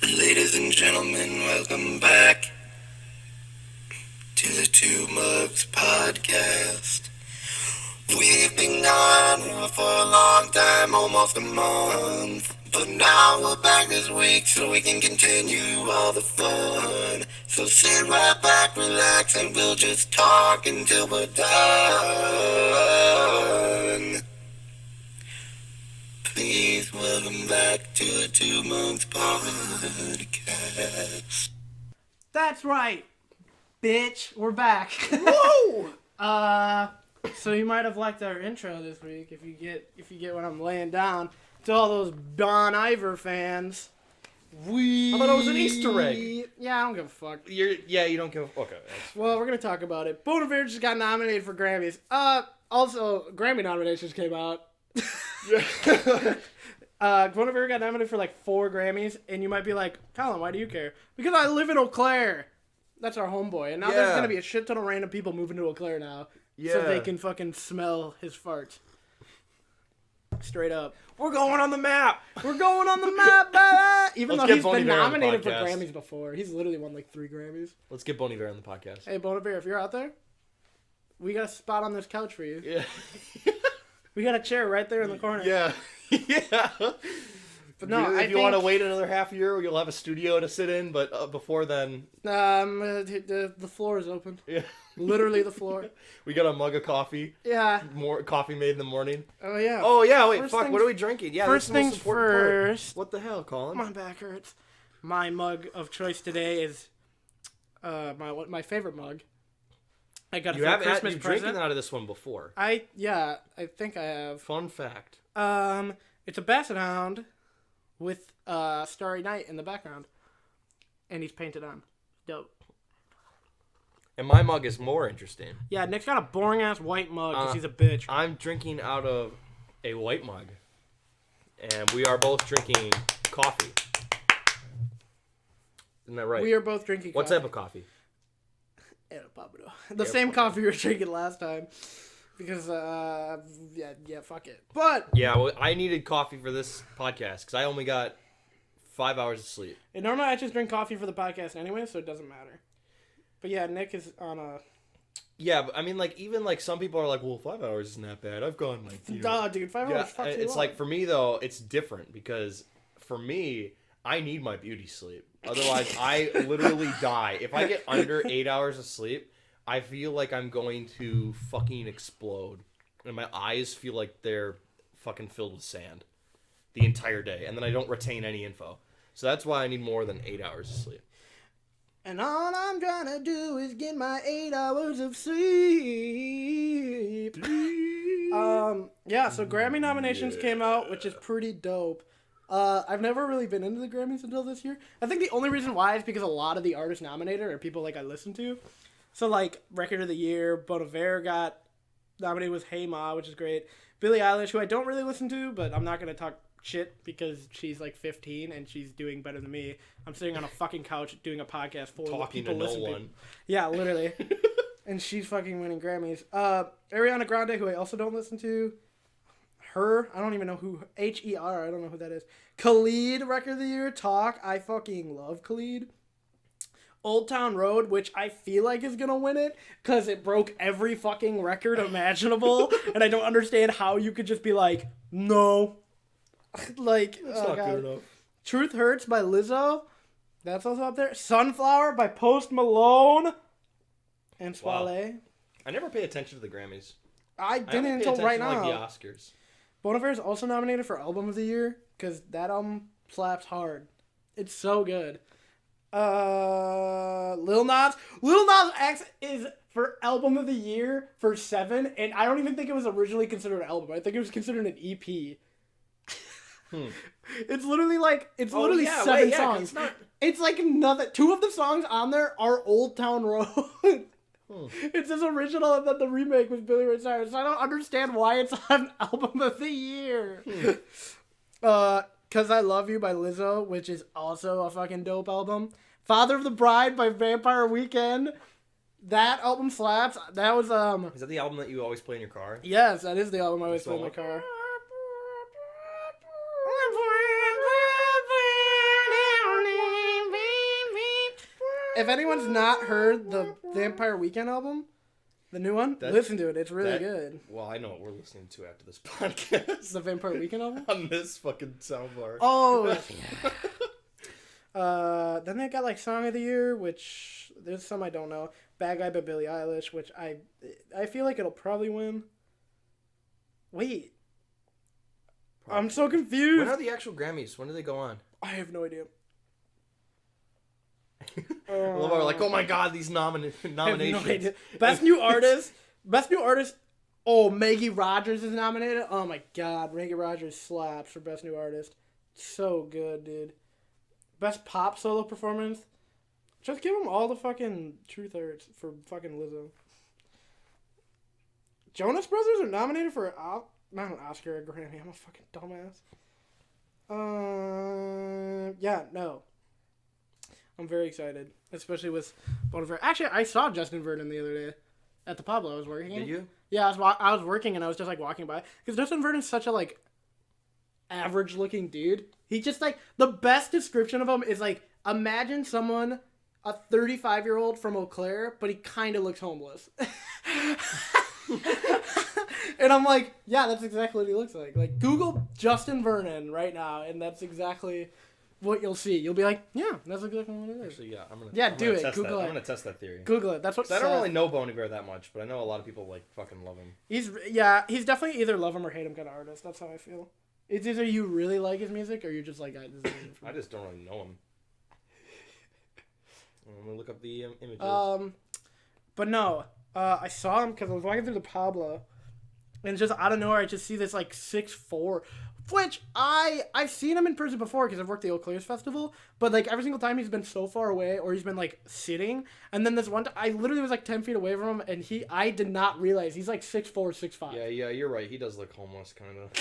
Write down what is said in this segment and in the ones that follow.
Ladies and gentlemen, welcome back to the Two Mugs Podcast. We've been gone for a long time, almost a month. But now we're back this week so we can continue all the fun. So sit right back, relax, and we'll just talk until we're done. Please welcome back to the 2 Months Podcast. That's right, bitch. We're back. Whoa! So you might have liked our intro this week if you get what I'm laying down. To all those Bon Iver fans. I thought it was an Easter egg. Yeah, I don't give a fuck. You don't give a... Okay. Well, we're gonna talk about it. Bon Iver just got nominated for Grammys. Also, Grammy nominations came out. Bon Iver got nominated for like 4 Grammys, and you might be like, Colin, why do you care? Because I live in Eau Claire. That's our homeboy, and now there's gonna be a shit ton of random people moving to Eau Claire now, so they can fucking smell his farts. Straight up. We're going on the map! We're going on the map, baby! Even Let's though get he's Bon been Iver on the nominated for podcast. Grammys before. He's literally won like 3 Grammys. Let's get Bon Iver on the podcast. Hey, Bon Iver, if you're out there, we got a spot on this couch for you. Yeah. We got a chair right there in the corner. Yeah. Yeah. But no, if you want to wait another half year, you'll have a studio to sit in, but before then... the floor is open. Yeah. Literally the floor. We got a mug of coffee. Yeah. More coffee made in the morning. Oh, yeah. Oh, yeah, wait, First fuck, things- what are we drinking? Yeah, First that's the most things important part. first. What the hell, Colin? My back hurts. My mug of choice today is my favorite mug. I got it for a Christmas You've present. drinking out of this one before. I think I have. Fun fact. It's a Basset Hound with Starry Night in the background, and he's painted on. Dope. And my mug is more interesting. Yeah, Nick's got a boring ass white mug because he's a bitch. I'm drinking out of a white mug, and we are both drinking coffee. Isn't that right? We are both drinking. What coffee. type of coffee? The same coffee we were drinking last time. Because, yeah, fuck it. But... Yeah, well, I needed coffee for this podcast, because I only got 5 hours of sleep. And normally I just drink coffee for the podcast anyway, so it doesn't matter. But yeah, Nick is on a... Yeah, but I mean, like, even, like, some people are like, well, 5 hours isn't that bad. I've gone, like... Duh, dude, 5 hours fucks you it's up. like, for me, though, it's different, because for me, I need my beauty sleep. Otherwise, I literally die. If I get under 8 hours of sleep... I feel like I'm going to fucking explode. And my eyes feel like they're fucking filled with sand the entire day. And then I don't retain any info. So that's why I need more than 8 hours of sleep. And all I'm trying to do is get my 8 hours of sleep. Yeah, so Grammy nominations came out, which is pretty dope. I've never really been into the Grammys until this year. I think the only reason why is because a lot of the artists nominated are people like I listen to. So, like, Record of the Year, Bon Iver got nominated with Hey Ma, which is great. Billie Eilish, who I don't really listen to, but I'm not going to talk shit because she's, like, 15 and she's doing better than me. I'm sitting on a fucking couch doing a podcast full of what people listen to. Yeah, literally. And she's fucking winning Grammys. Ariana Grande, who I also don't listen to. Her, I don't even know who. H-E-R, I don't know who that is. Khalid, Record of the Year. Talk, I fucking love Khalid. Old Town Road, which I feel like is gonna win it, because it broke every fucking record imaginable, and I don't understand how you could just be like, no. Like, It's not good enough. Truth Hurts by Lizzo. That's also up there. Sunflower by Post Malone. And Swale. Wow. I never pay attention to the Grammys. I didn't until right now. Like the Oscars. Bon Iver is also nominated for Album of the Year, because that album slaps hard. It's so good. Lil Nas X is for Album of the Year for 7, and I don't even think it was originally considered an album. I think it was considered an EP. It's literally like 7 songs. It's like nothing. 2 of the songs on there are Old Town Road. It's his original, and then the remake was Billy Ray Cyrus. So I don't understand why it's on Album of the Year. Cause I Love You by Lizzo, which is also a fucking dope album. Father of the Bride by Vampire Weekend. That album slaps. That was Is that the album that you always play in your car? Yes, that is the album I always play in my car. if anyone's not heard the Vampire Weekend album, the new one, listen to it. It's really good. Well, I know what we're listening to after this podcast. The Vampire Weekend album? On this fucking soundbar. Oh, yeah. Then they got like Song of the Year, which there's some I don't know. Bad Guy by Billie Eilish, which I feel like it'll probably win. Wait. Probably. I'm so confused. When are the actual Grammys? When do they go on? I have no idea. I love how we're like, oh my god, these nominations. No Best New Artist. Best New Artist. Oh, Maggie Rogers is nominated. Oh my god, Maggie Rogers slaps for Best New Artist. So good, dude. Best Pop Solo Performance. Just give them all the fucking truth hurts for fucking Lizzo. Jonas Brothers are nominated for not an Oscar or a Grammy. I'm a fucking dumbass. Yeah, no. I'm very excited, especially with Bon Iver. Actually, I saw Justin Vernon the other day at the Pablo. I was working. Did you? Yeah, I was working and I was just like walking by because Justin Vernon's such a like average looking dude. He just like the best description of him is like imagine someone a 35-year-old from Eau Claire, but he kind of looks homeless. And I'm like, yeah, that's exactly what he looks like. Like Google Justin Vernon right now, and that's exactly what you'll see. You'll be like, yeah, that's exactly what it is. Actually, yeah, I'm gonna do it. Test Google that. it. I'm gonna test that theory. Google it. That's what. I don't really know Bon Iver that much, but I know a lot of people like fucking love him. He's definitely either love him or hate him kind of artist. That's how I feel. It's either you really like his music or you're just like, I just don't really know him. I'm gonna look up the images. But no, I saw him because I was walking through the Pablo, and just out of nowhere, I just see this like 6'4", which I've seen him in person before because I've worked the Eau Claire's festival, but like every single time he's been so far away or he's been like sitting, and then this one time I literally was like 10 feet away from him, and I did not realize he's like 6'4", 6'5". Yeah, you're right. He does look homeless, kind of.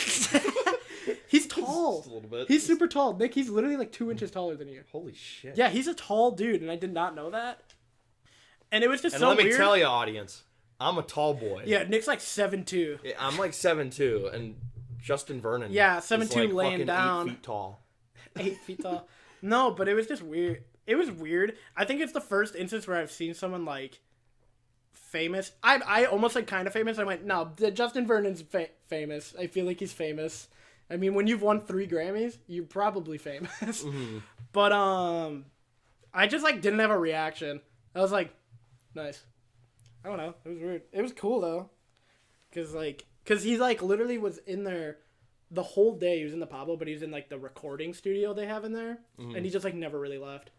He's tall. Just a little bit. He's super tall. Nick, he's literally like 2 inches taller than you. Holy shit. Yeah, he's a tall dude, and I did not know that. And it was just so weird. weird. Let me tell you, audience, I'm a tall boy. Yeah, Nick's like 7'2". Yeah, I'm like 7'2", and Justin Vernon. Yeah, 7'2", like laying down. 8 feet tall. 8 feet tall. No, but it was just weird. It was weird. I think it's the first instance where I've seen someone like famous. I almost like kind of famous. I went, no, Justin Vernon's famous. I feel like he's famous. I mean, when you've won 3 Grammys, you're probably famous. Mm-hmm. But I just like didn't have a reaction. I was like, nice. I don't know. It was weird. It was cool though, cause he like literally was in there the whole day. He was in the Pablo, but he was in like the recording studio they have in there, and he just like never really left.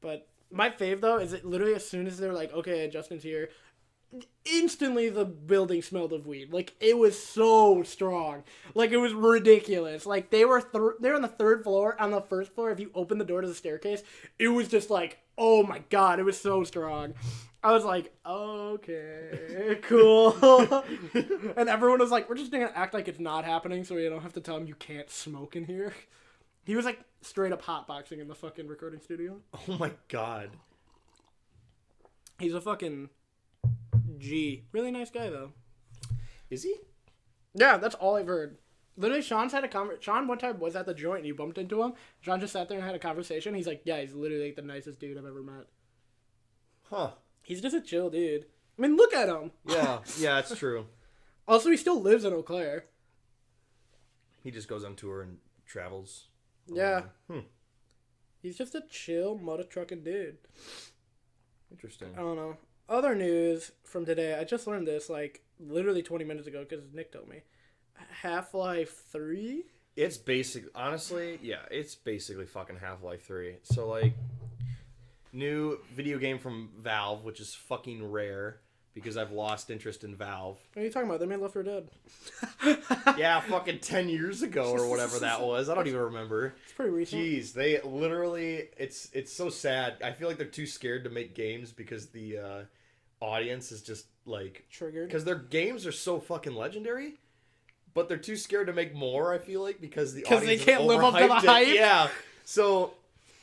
But my fave though is it literally as soon as they're like, okay, Justin's here, instantly the building smelled of weed. Like it was so strong. Like it was ridiculous. Like they were they're on the 3rd floor. On the 1st floor, if you open the door to the staircase, it was just like, oh my god, it was so strong. I was like, okay, cool. And everyone was like, we're just gonna act like it's not happening so we don't have to tell him you can't smoke in here. He was like straight up hotboxing in the fucking recording studio. Oh my god. He's a fucking G. Really nice guy, though. Is he? Yeah, that's all I've heard. Literally, Sean's had a Sean one time was at the joint and you bumped into him. Sean just sat there and had a conversation. He's like, yeah, he's literally like the nicest dude I've ever met. Huh. He's just a chill dude. I mean, look at him. Yeah, it's true. Also, he still lives in Eau Claire. He just goes on tour and travels. Yeah. He's just a chill, motor trucking dude. Interesting. I don't know. Other news from today, I just learned this like literally 20 minutes ago because Nick told me. Half-Life 3? It's honestly, it's basically fucking Half-Life 3. So like, new video game from Valve, which is fucking rare because I've lost interest in Valve. What are you talking about? They made Left 4 Dead. Yeah, fucking 10 years ago or whatever that was. I don't even remember. It's pretty recent. Jeez, they literally, it's so sad. I feel like they're too scared to make games because the audience is just like triggered. Because their games are so fucking legendary, but they're too scared to make more, I feel like, because the audience they can't live up to the overhyped it. hype. Yeah. So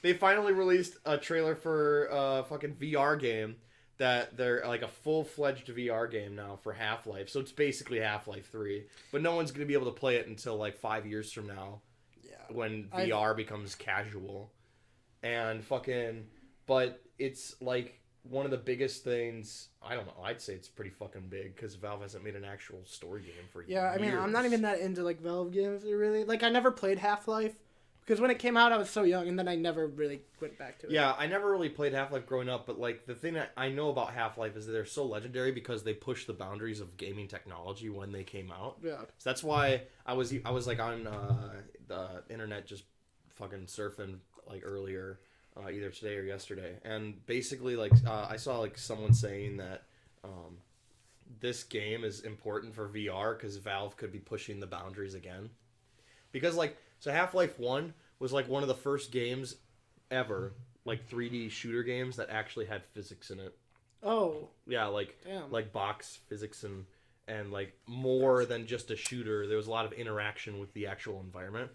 they finally released a trailer for a fucking VR game that they're like a full-fledged VR game now for Half-Life. So it's basically Half-Life 3. But no one's going to be able to play it until like 5 years from now. Yeah. When VR becomes casual. And fucking... But it's like one of the biggest things. I don't know. I'd say it's pretty fucking big because Valve hasn't made an actual story game for years. Yeah, I mean, I'm not even that into like Valve games really. Like, I never played Half-Life because when it came out, I was so young, and then I never really went back to it. Yeah, I never really played Half-Life growing up, but like the thing that I know about Half-Life is that they're so legendary because they pushed the boundaries of gaming technology when they came out. Yeah. So that's why I was like on the internet just fucking surfing like earlier, either today or yesterday, and basically like I saw like someone saying that this game is important for VR because Valve could be pushing the boundaries again, because like so Half-Life 1 was like one of the first games ever, like 3D shooter games that actually had physics in it. Oh. Yeah, like Damn. like box physics and like more than just a shooter. There was a lot of interaction with the actual environment.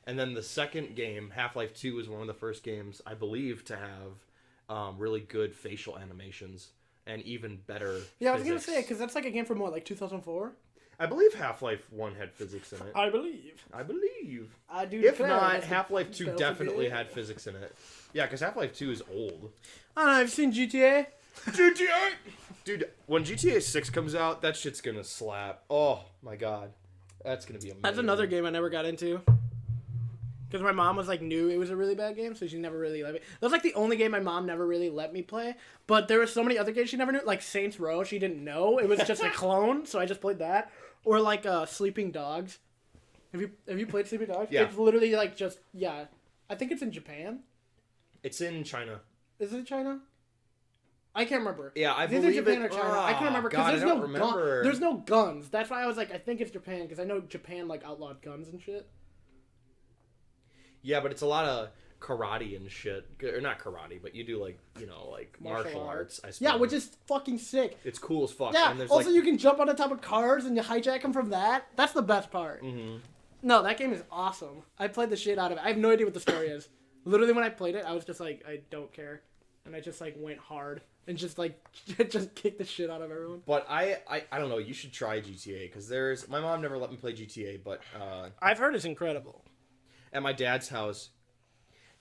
And then the second game, Half-Life 2, was one of the first games, I believe, to have really good facial animations and even better Yeah, I was physics. gonna say because that's like a game from what, like 2004. I believe Half-Life 1 had physics in it. I believe. I believe. I do. If declare not, that's the Half-Life 2 Battlefield definitely video. had physics in it. Yeah, because Half-Life 2 is old. I don't know. I've seen GTA. GTA! Dude, when GTA 6 comes out, that shit's gonna slap. Oh, my God. That's gonna be amazing. That's another game I never got into. Because my mom was like knew it was a really bad game, so she never really let me. That was like the only game my mom never really let me play. But there were so many other games she never knew, like Saints Row. She didn't know it was just a clone, so I just played that. Or like Sleeping Dogs. Have you played Sleeping Dogs? Yeah. It's literally like just I think it's in Japan. It's in China. Is it China? I can't remember. Yeah, I It's either believe Japan it. or China. I can't remember because God, there's I no don't remember. there's no guns. That's why I was like, I think it's Japan because I know Japan like outlawed guns and shit. Yeah, but it's a lot of karate and shit. Or not karate, but you do like, like martial arts, I suppose. Yeah, which is fucking sick. It's cool as fuck. Yeah, And there's also like, you can jump on the top of cars and you hijack them from that. That's the best part. Mhm. No, that game is awesome. I played the shit out of it. I have no idea what the story is. Literally, when I played it, I was just like, I don't care. And I just like went hard and just like just kicked the shit out of everyone. But I don't know. You should try GTA because my mom never let me play GTA, but I've heard it's incredible. at my dad's house,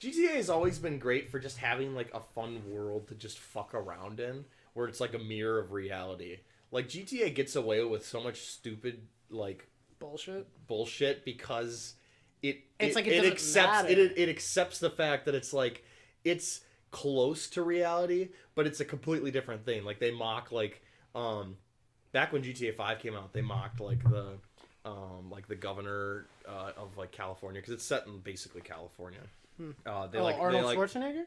GTA has always been great for just having like a fun world to just fuck around in, where it's like a mirror of reality. Like GTA gets away with so much stupid like Bullshit. because it doesn't accepts matter. it accepts the fact that it's like it's close to reality, but it's a completely different thing. Like they mock back when GTA 5 came out, they mocked like the governor of like California because it's set in basically California. Arnold Schwarzenegger?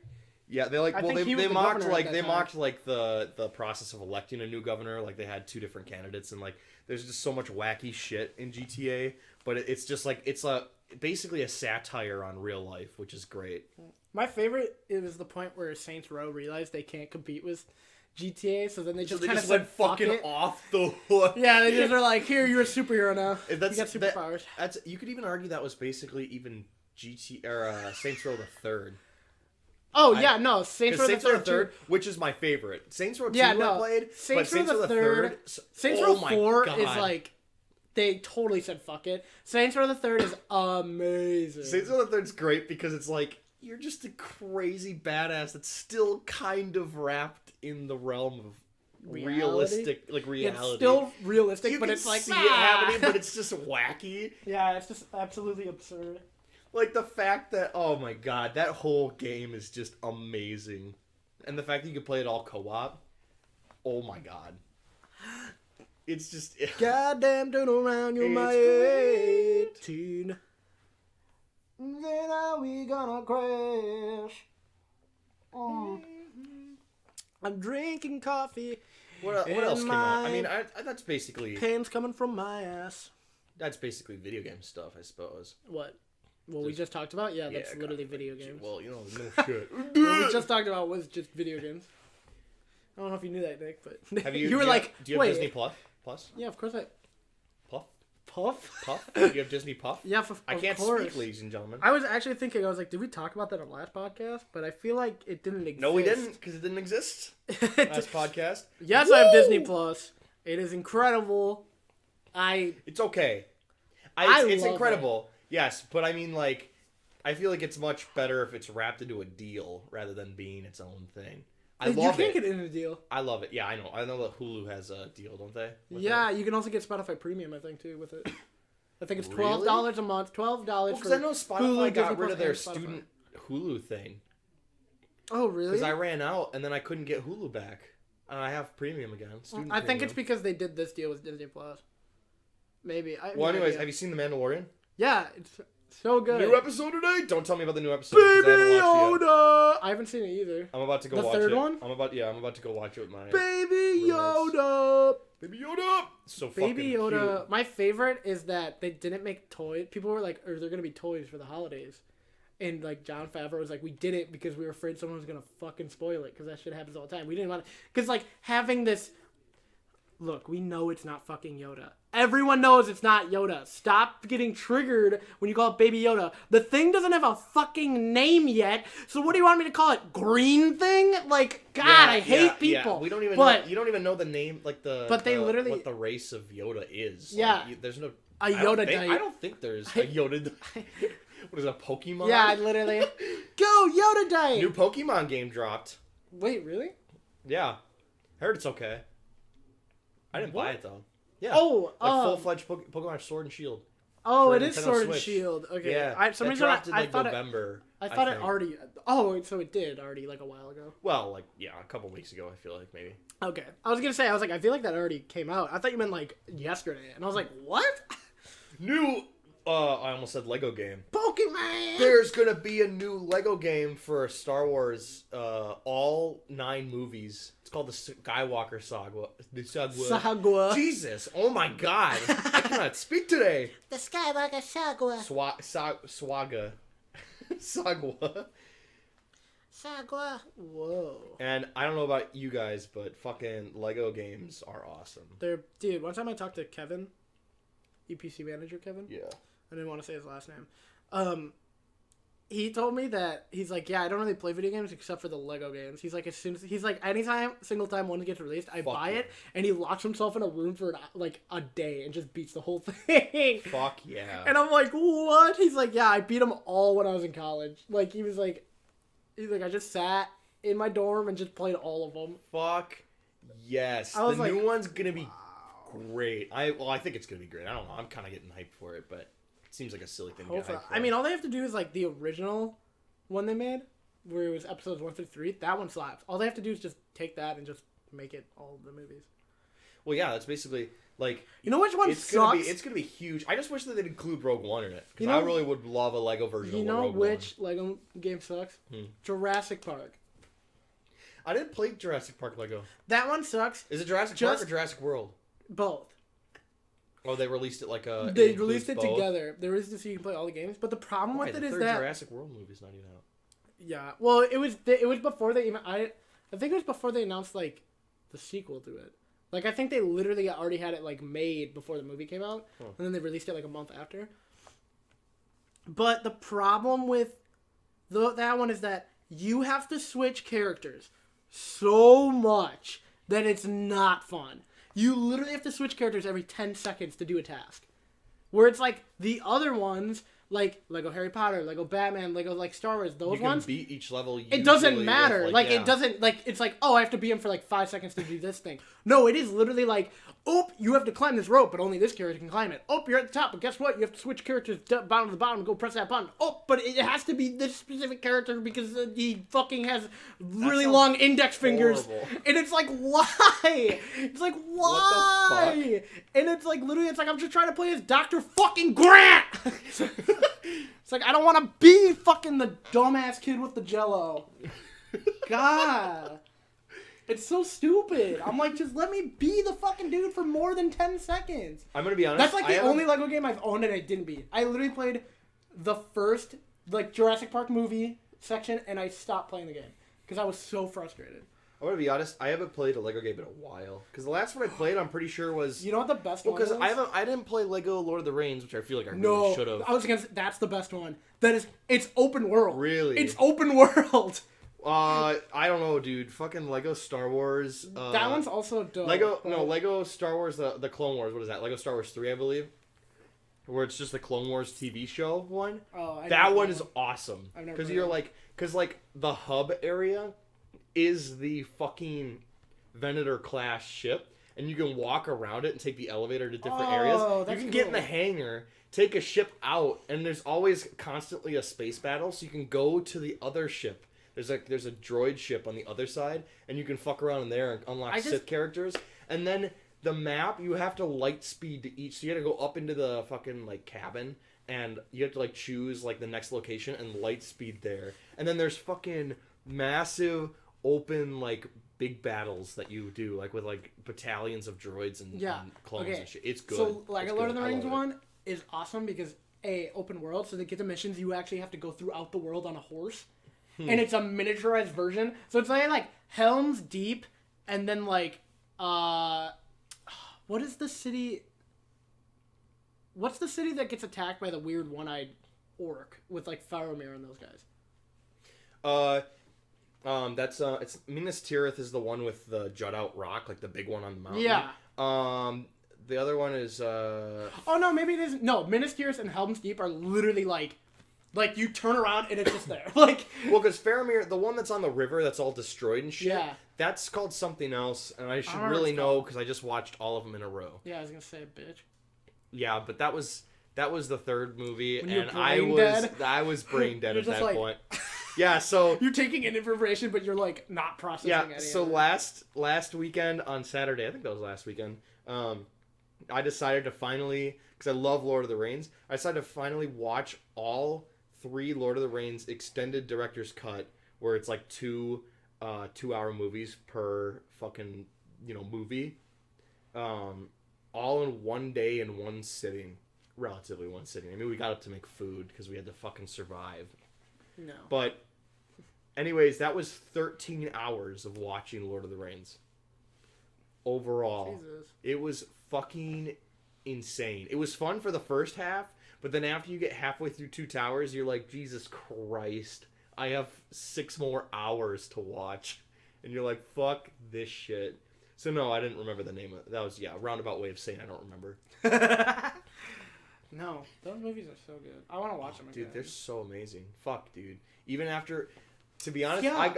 Yeah, they like I well think he they was the mocked governor at like that they time. mocked like the process of electing a new governor. Like they had two different candidates and like there's just so much wacky shit in GTA, but it's just like it's basically a satire on real life, which is great. My favorite is the point where Saints Row realized they can't compete with GTA, so then they just kind of went fucking it. off the hook. Yeah, they just are like, here, you're a superhero now. You got That- superpowers. That's you could even argue that was basically even Saints Row the Third. Oh, yeah, no, Saints Row the Saints Row the Third, Third, which is my favorite. Saints Row 2 Yeah, I no, played, Saints but Row Saints the Row the Third- Third... Saints oh Row my 4 God. is like, they totally said fuck it. Saints Row the Third is amazing. Saints Row the Third's great because it's like, you're just a crazy badass that's still kind of wrapped in the realm of realistic reality. It's still realistic, You but can it's like, see it happening, but it's just wacky. Yeah, it's just absolutely absurd. Like the fact that, oh my God, that whole game is just amazing. And the fact that you can play it all co-op, oh my God. It's just... Goddamn, turn around, you're my It's 18. Then are we gonna crash? I'm drinking coffee. What And else came out? I my mean, that's basically Pain's coming from my ass. video game stuff, I suppose. What? What we just talked about? Yeah, that's literally video games. Well, no shit. What we just talked about was just video games. I don't know if you knew that, Nick, but Have you? you were do like, do you have wait. Disney Plus? Yeah, of course I. Puff? Puff? Do you have Disney Puff? Yeah, I can't course. speak, ladies and gentlemen. I was actually thinking, I was like, did we talk about that on last podcast? But I feel like it didn't exist. No, we didn't, because it didn't exist last podcast. Yes, I have Disney Plus. It is incredible. It's okay. It's love incredible. Yes, but I mean, like, I feel like it's much better if it's wrapped into a deal rather than being its own thing. I You love can't it. get in a deal. I love it. Yeah, I know. I know that Hulu has a deal, don't they? with Yeah, it? you can also get Spotify Premium, I think, too, with it. I think it's Really? $12 a month. $12 Well, for because I know Spotify Hulu, got Disney rid of Plus, their and Spotify. student Hulu thing. Oh, really? Because I ran out and then I couldn't get Hulu back. And I have premium again. Student I think it's premium. because they did this deal with Disney Plus. Maybe. I have Well, no anyways, idea. have you seen The Mandalorian? Yeah, it's so good. New episode today? Don't tell me about the new episode. 'Cause I haven't Baby watched it yet. Yoda! I haven't seen it either. I'm about to go The watch third it. one? I'm about to go watch it with my Baby roommates. Yoda! Baby Yoda. So Baby fucking Yoda. cute. My favorite is that they didn't make toys. People were like, or they're gonna be toys for the holidays. And like Jon Favreau was like, we did it because we were afraid someone was gonna fucking spoil it because that shit happens all the time. We didn't want to, because like having this. Look, we know it's not fucking Yoda. Everyone knows it's not Yoda. Stop getting triggered when you call it Baby Yoda. The thing doesn't have a fucking name yet, so what do you want me to call it? Green thing? Like, God, I hate people. We don't even but know. You don't even know the name, like the. But they the- literally- what the race of Yoda is. Yeah. Like, there's no. A I don't Yoda think- diet. I don't think there's a Yoda. What is it, a Pokemon? Yeah, I literally. Go Yoda diet! New Pokemon game dropped. Wait, really? Yeah, I heard it's okay. I didn't buy What? it though. Yeah. Oh, like full-fledged Pokemon Sword and Shield. Oh, for it is Nintendo Sword and Switch. Shield. Okay. Yeah. Some it reason dropped in I like thought November. I thought it think. already. Oh, so it did already like a while ago. Well, like yeah, a couple weeks ago. I feel like maybe. Okay. I was gonna say, I feel like that already came out. I thought you meant like yesterday, and I was like, what? New. I almost said Lego game. Pokemon. There's gonna be a new Lego game for Star Wars. All 9 movies. It's called the Skywalker Saga. The Saga. Jesus! Oh my God! I cannot speak today. The Skywalker Saga. Swaga. Sagwa. Saga. Whoa. And I don't know about you guys, but fucking Lego games are awesome. Dude, one time I talked to Kevin, EPC manager Kevin. Yeah. I didn't want to say his last name. He told me that he's like, yeah, I don't really play video games except for the Lego games. He's like, anytime, single time one gets released, I buy yeah. it, and he locks himself in a room for like a day and just beats the whole thing. Fuck yeah. And I'm like, what? He's like, yeah, I beat them all when I was in college. Like he's like, I just sat in my dorm and just played all of them. Fuck yes. I was The like, new one's gonna be great. I think it's gonna be great. I don't know. I'm kind of getting hyped for it, but it seems like a silly thing to get Hopefully. hyped for. I mean, all they have to do is like the original one they made, where it was episodes 1 through 3. That one slaps. All they have to do is just take that and just make it all the movies. well, yeah, that's basically like You know which one it's sucks? gonna be huge. I just wish that they'd include Rogue One in it because You know- I really would love a Lego version. You of know Rogue which Lego game sucks? Hmm. Jurassic Park. One. I didn't play Jurassic Park Lego. That one sucks. Is it Jurassic Park or Jurassic World? Both. Oh, they released it like a. They includes released it both? together. They released it so you can play all the games. But the problem Why, with it the is third that Jurassic World movie's not even out. yeah. Well, it was before they even I think it was before they announced like the sequel to it. Like I think they literally already had it like made before the movie came out, Huh. and then they released it like a month after. But the problem with that one is that you have to switch characters so much that it's not fun. You literally have to switch characters every 10 seconds to do a task. Where it's like the other ones, like Lego Harry Potter, Lego Batman, Lego like Star Wars, those You can ones. beat each level. It doesn't usually matter. with, Like yeah. it doesn't like it's like, oh, I have to be him for like 5 seconds to do this thing. No, it is literally like, oh, you have to climb this rope, but only this character can climb it. Oh, you're at the top, but guess what? You have to switch characters bottom to the bottom and go press that button. Oh, but it has to be this specific character because he fucking has really sounds long index fingers. horrible. And it's like, why? It's like, why? And it's like, literally, it's like, I'm just trying to play as Dr. fucking Grant! It's like, I don't want to be fucking the dumbass kid with the jello. God. It's so stupid. I'm like, just let me be the fucking dude for more than 10 seconds. I'm gonna be honest. That's like I the haven't- only Lego game I've owned and I didn't beat. I literally played the first, like, Jurassic Park movie section and I stopped playing the game. Because I was so frustrated. I'm gonna be honest. I haven't played a Lego game in a while. Because the last one I played, I'm pretty sure was. You know what the best Well, one is? because I didn't play Lego Lord of the Rings, which I feel like I No, really should have. I was against. That's the best one. It's open world. Really? It's open world. I don't know, dude. Fucking Lego Star Wars. That one's also dope. Lego Star Wars, the Clone Wars. What is that? Lego Star Wars 3, I believe. Where it's just the Clone Wars TV show one. Oh, That one is awesome. I've never Because played you're that. like, the hub area is the fucking Venator class ship, and you can walk around it and take the elevator to different areas. You can get in the hangar, take a ship out, and there's always constantly a space battle, so you can go to the other ship. There's a droid ship on the other side, and you can fuck around in there and unlock Sith characters. And then the map, you have to light speed to each, so you got to go up into the fucking like cabin, and you have to like choose like the next location and light speed there. And then there's fucking massive open like big battles that you do like with like battalions of droids and clones and shit. It's good. So like a Lord of the Rings one is awesome because open world, so they get the missions you actually have to go throughout the world on a horse. And it's a miniaturized version. So it's like Helm's Deep and then like what is the city? What's the city that gets attacked by the weird one-eyed orc with like Faramir and those guys? It's Minas Tirith is the one with the jut out rock, like the big one on the mountain. Yeah. The other one is Oh no, maybe it isn't. No, Minas Tirith and Helm's Deep are literally like you turn around and it's just there. Like well, because Faramir, the one that's on the river that's all destroyed and shit. Yeah. That's called something else, and I should really know because I just watched all of them in a row. Yeah, I was gonna say bitch. Yeah, but that was the third movie, when and I was brain dead at that like, point. Yeah, so you're taking in information, but you're like not processing. Yeah, so last weekend on Saturday, I think that was last weekend. I decided to finally, because I love Lord of the Rings, I decided to finally watch all 3 Lord of the Rings extended director's cut, where it's like 2-hour movies per fucking movie, all in one day in one sitting, relatively one sitting. I mean, we got up to make food because we had to fucking survive. No. But anyways, that was 13 hours of watching Lord of the Rings. Overall, Jesus. It was fucking insane. It was fun for the first half, but then after you get halfway through Two Towers, you're like, Jesus Christ, I have 6 more hours to watch. And you're like, fuck this shit. So no, I didn't remember the name of it. That was, a roundabout way of saying I don't remember. No, those movies are so good. I want to watch them again. Dude, they're so amazing. Fuck, dude. Even after, to be honest, Yeah.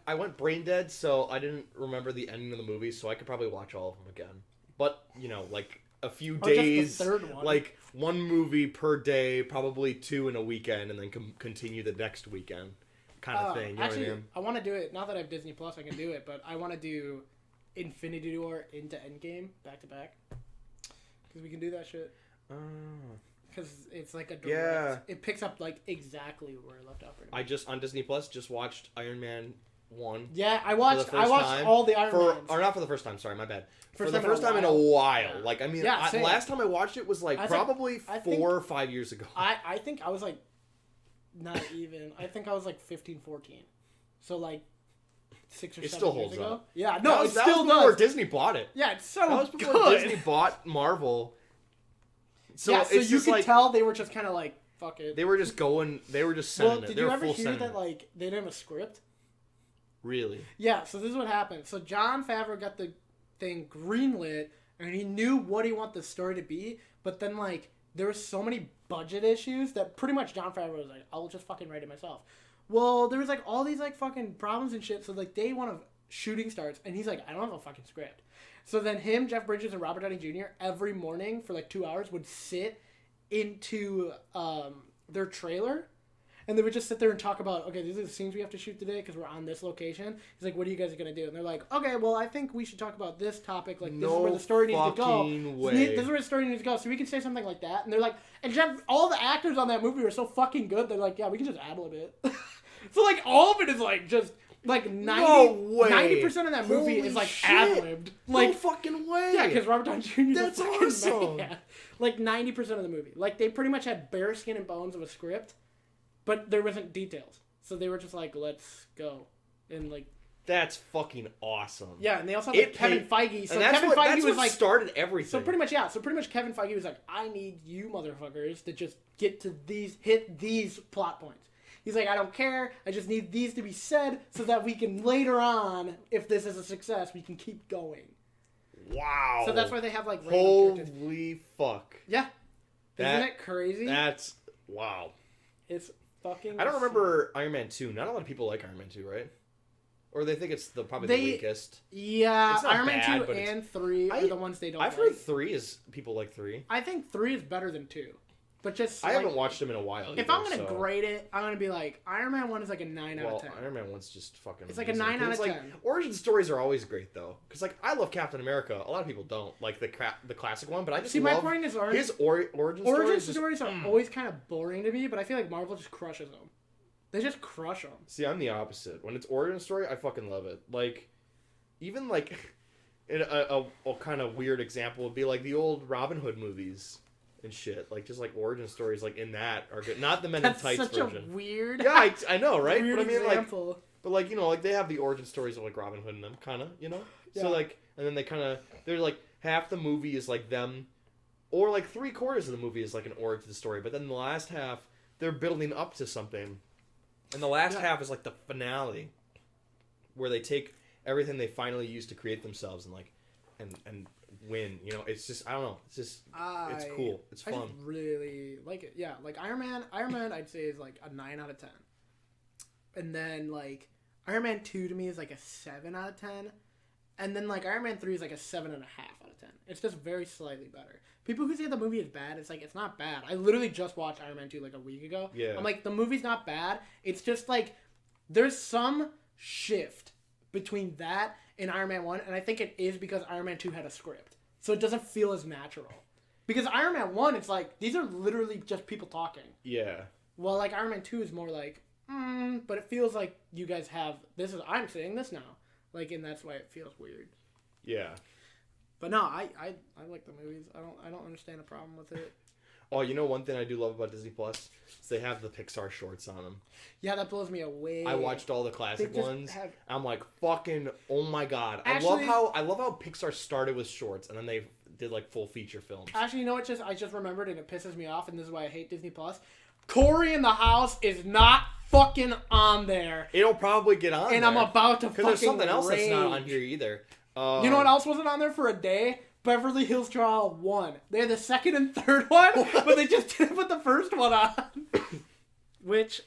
I went brain dead, so I didn't remember the ending of the movie, so I could probably watch all of them again. But, like a few days, just the third one. like 1 movie per day, probably 2 in a weekend, and then continue the next weekend kind of thing. You Actually, know what I mean? I want to do it. Not that I have Disney Plus, I can do it, but I want to do Infinity War into Endgame back to back. Because we can do that shit. Because it's like a direct. Yeah. It picks up like exactly where I left off. I just on Disney Plus just watched Iron Man 1. Yeah, I watched all the Iron Mans. Or not for the first time. Sorry, my bad. For the in a first time in a while. Like I mean, Yeah, same. last time I watched it was like probably 4 or 5 years ago. I think I was like, not even. I think I was like 15, 14. So like 6 or 7 still years holds ago. up. Yeah, no, it that still was before does. Disney bought it. Yeah, it's so That was before good. Disney bought Marvel. So yeah, so it's you just could like, tell they were just kind of like, fuck it. they were just going. They were just sending Well, it. did They you were ever full hear sending that it. like they didn't have a script? Really? Yeah, so this is what happened. So Jon Favreau got the thing greenlit, and he knew what he wanted the story to be, but then like there were so many budget issues that pretty much Jon Favreau was like, I'll just fucking write it myself. Well, there was like all these like fucking problems and shit. So like day 1 of shooting starts, and he's like, I don't have a fucking script. So then him, Jeff Bridges, and Robert Downey Jr. every morning for like 2 hours would sit into their trailer, and they would just sit there and talk about, okay, these are the scenes we have to shoot today because we're on this location. He's like, what are you guys going to do? And they're like, okay, well, I think we should talk about this topic. Like, this is where the story needs to go. This is where the story needs to go. So we can say something like that. And they're like, and Jeff, all the actors on that movie are so fucking good. They're like, yeah, we can just ad-lib it. So, like, all of it is, like, just, like, 90% of that movie is, like, ad-libbed. Like, no fucking way. Yeah, because Robert Downey Jr. is That's a fucking awesome. man. Like, 90% of the movie. Like, they pretty much had bare skin and bones of a script, but there wasn't details. So they were just like, let's go. And, like... That's fucking awesome. Yeah, and they also had, like, Kevin Feige. So Kevin Feige was, like... started everything. So pretty much, yeah. So pretty much Kevin Feige was like, I need you motherfuckers to just get to hit these plot points. He's like, I don't care. I just need these to be said so that we can later on, if this is a success, we can keep going. Wow. So that's why they have like random characters. Holy fuck. Yeah. Isn't it crazy? That's wow. It's fucking I don't remember Iron Man 2. Not a lot of people like Iron Man 2, right? or they think it's probably the weakest. Yeah, It's not Iron Man bad, 2 and 3 are the ones they don't I've like. heard 3 is people like 3. I think 3 is better than 2. But just I haven't watched them in a while. If I'm going to grade it, I'm going to be like, Iron Man 1 is like a 9 out of 10. Iron Man 1's just fucking It's like amazing. a 9 out of 10. Like, origin stories are always great, though. Because, like, I love Captain America. A lot of people don't. Like, the classic one. But I just my love point is his origin stories are always kind of boring to me, but I feel like Marvel just crushes them. They just crush them. See, I'm the opposite. When it's origin story, I fucking love it. Like, even, like, a kind of weird example would be, like, the old Robin Hood movies. And shit, like just like origin stories, like in that are good. Not the Men in Tights such version. A weird. Yeah, I know, right? Weird but I mean, example. like you know, like they have the origin stories of like Robin Hood in them, kind of, you know. Yeah. So like, and then they kind of they're like half the movie is like them, or like 3/4 of the movie is like an origin story, but then the last half they're building up to something, and the last half is like the finale, where they take everything they finally used to create themselves and like, and win. You know, it's just I don't know. It's just it's cool. It's fun. I just really like it. Yeah, like Iron Man I'd say is like a 9 out of 10. And then like Iron Man 2 to me is like a 7 out of 10. And then like Iron Man 3 is like a 7.5 out of 10. It's just very slightly better. People who say the movie is bad, it's like it's not bad. I literally just watched Iron Man 2 like a week ago. Yeah. I'm like, the movie's not bad. It's just like there's some shift between that and Iron Man 1, and I think it is because Iron Man 2 had a script. So it doesn't feel as natural. Because Iron Man 1, it's like, these are literally just people talking. Yeah. Well, like, Iron Man 2 is more like, but it feels like you guys have, I'm saying this now. Like, and that's why it feels weird. Yeah. But no, I like the movies. I don't understand the problem with it. Oh, you know one thing I do love about Disney Plus is they have the Pixar shorts on them. Yeah, that blows me away. I watched all the classic ones. I'm like, fucking, oh my god! Actually, I love how Pixar started with shorts and then they did like full feature films. Actually, you know what? I just remembered, and it pisses me off, and this is why I hate Disney Plus. Corey in the House is not fucking on there. It'll probably get on, and there. I'm about to fucking because there's something else rage. that's not on here either. You know what else wasn't on there for a day? Beverly Hills Trial 1. They had the second and third one, but they just didn't put the first one on. Which,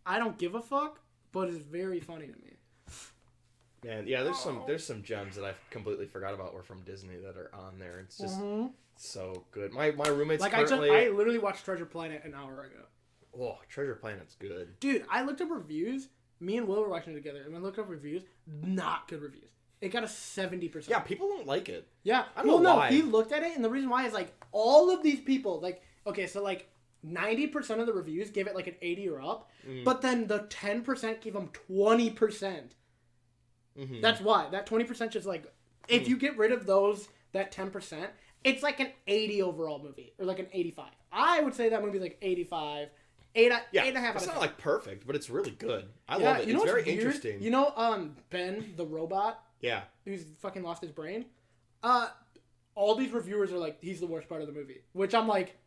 I don't give a fuck, but is very funny to me. Man, yeah, there's some gems that I completely forgot about were from Disney that are on there. It's just so good. My roommate's like currently... I literally watched Treasure Planet an hour ago. Oh, Treasure Planet's good. Dude, I looked up reviews. Me and Will were watching it together, and I looked up reviews. Not good reviews. It got a 70%. Yeah, people don't like it. Yeah. I don't know why. He looked at it, and the reason why is, like, all of these people, like, okay, so, like, 90% of the reviews gave it, like, an 80 or up, but then the 10% gave them 20%. Mm-hmm. That's why. That 20% just, like, if you get rid of that 10%, it's, like, an 80 overall movie, or, like, an 85. I would say that movie's, like, 85. 8.5 it's out of not 10. like perfect, but it's really good. I love it. It's very interesting. You know, Ben the robot. Yeah. Who's fucking lost his brain. All these reviewers are like, he's the worst part of the movie, which I'm like,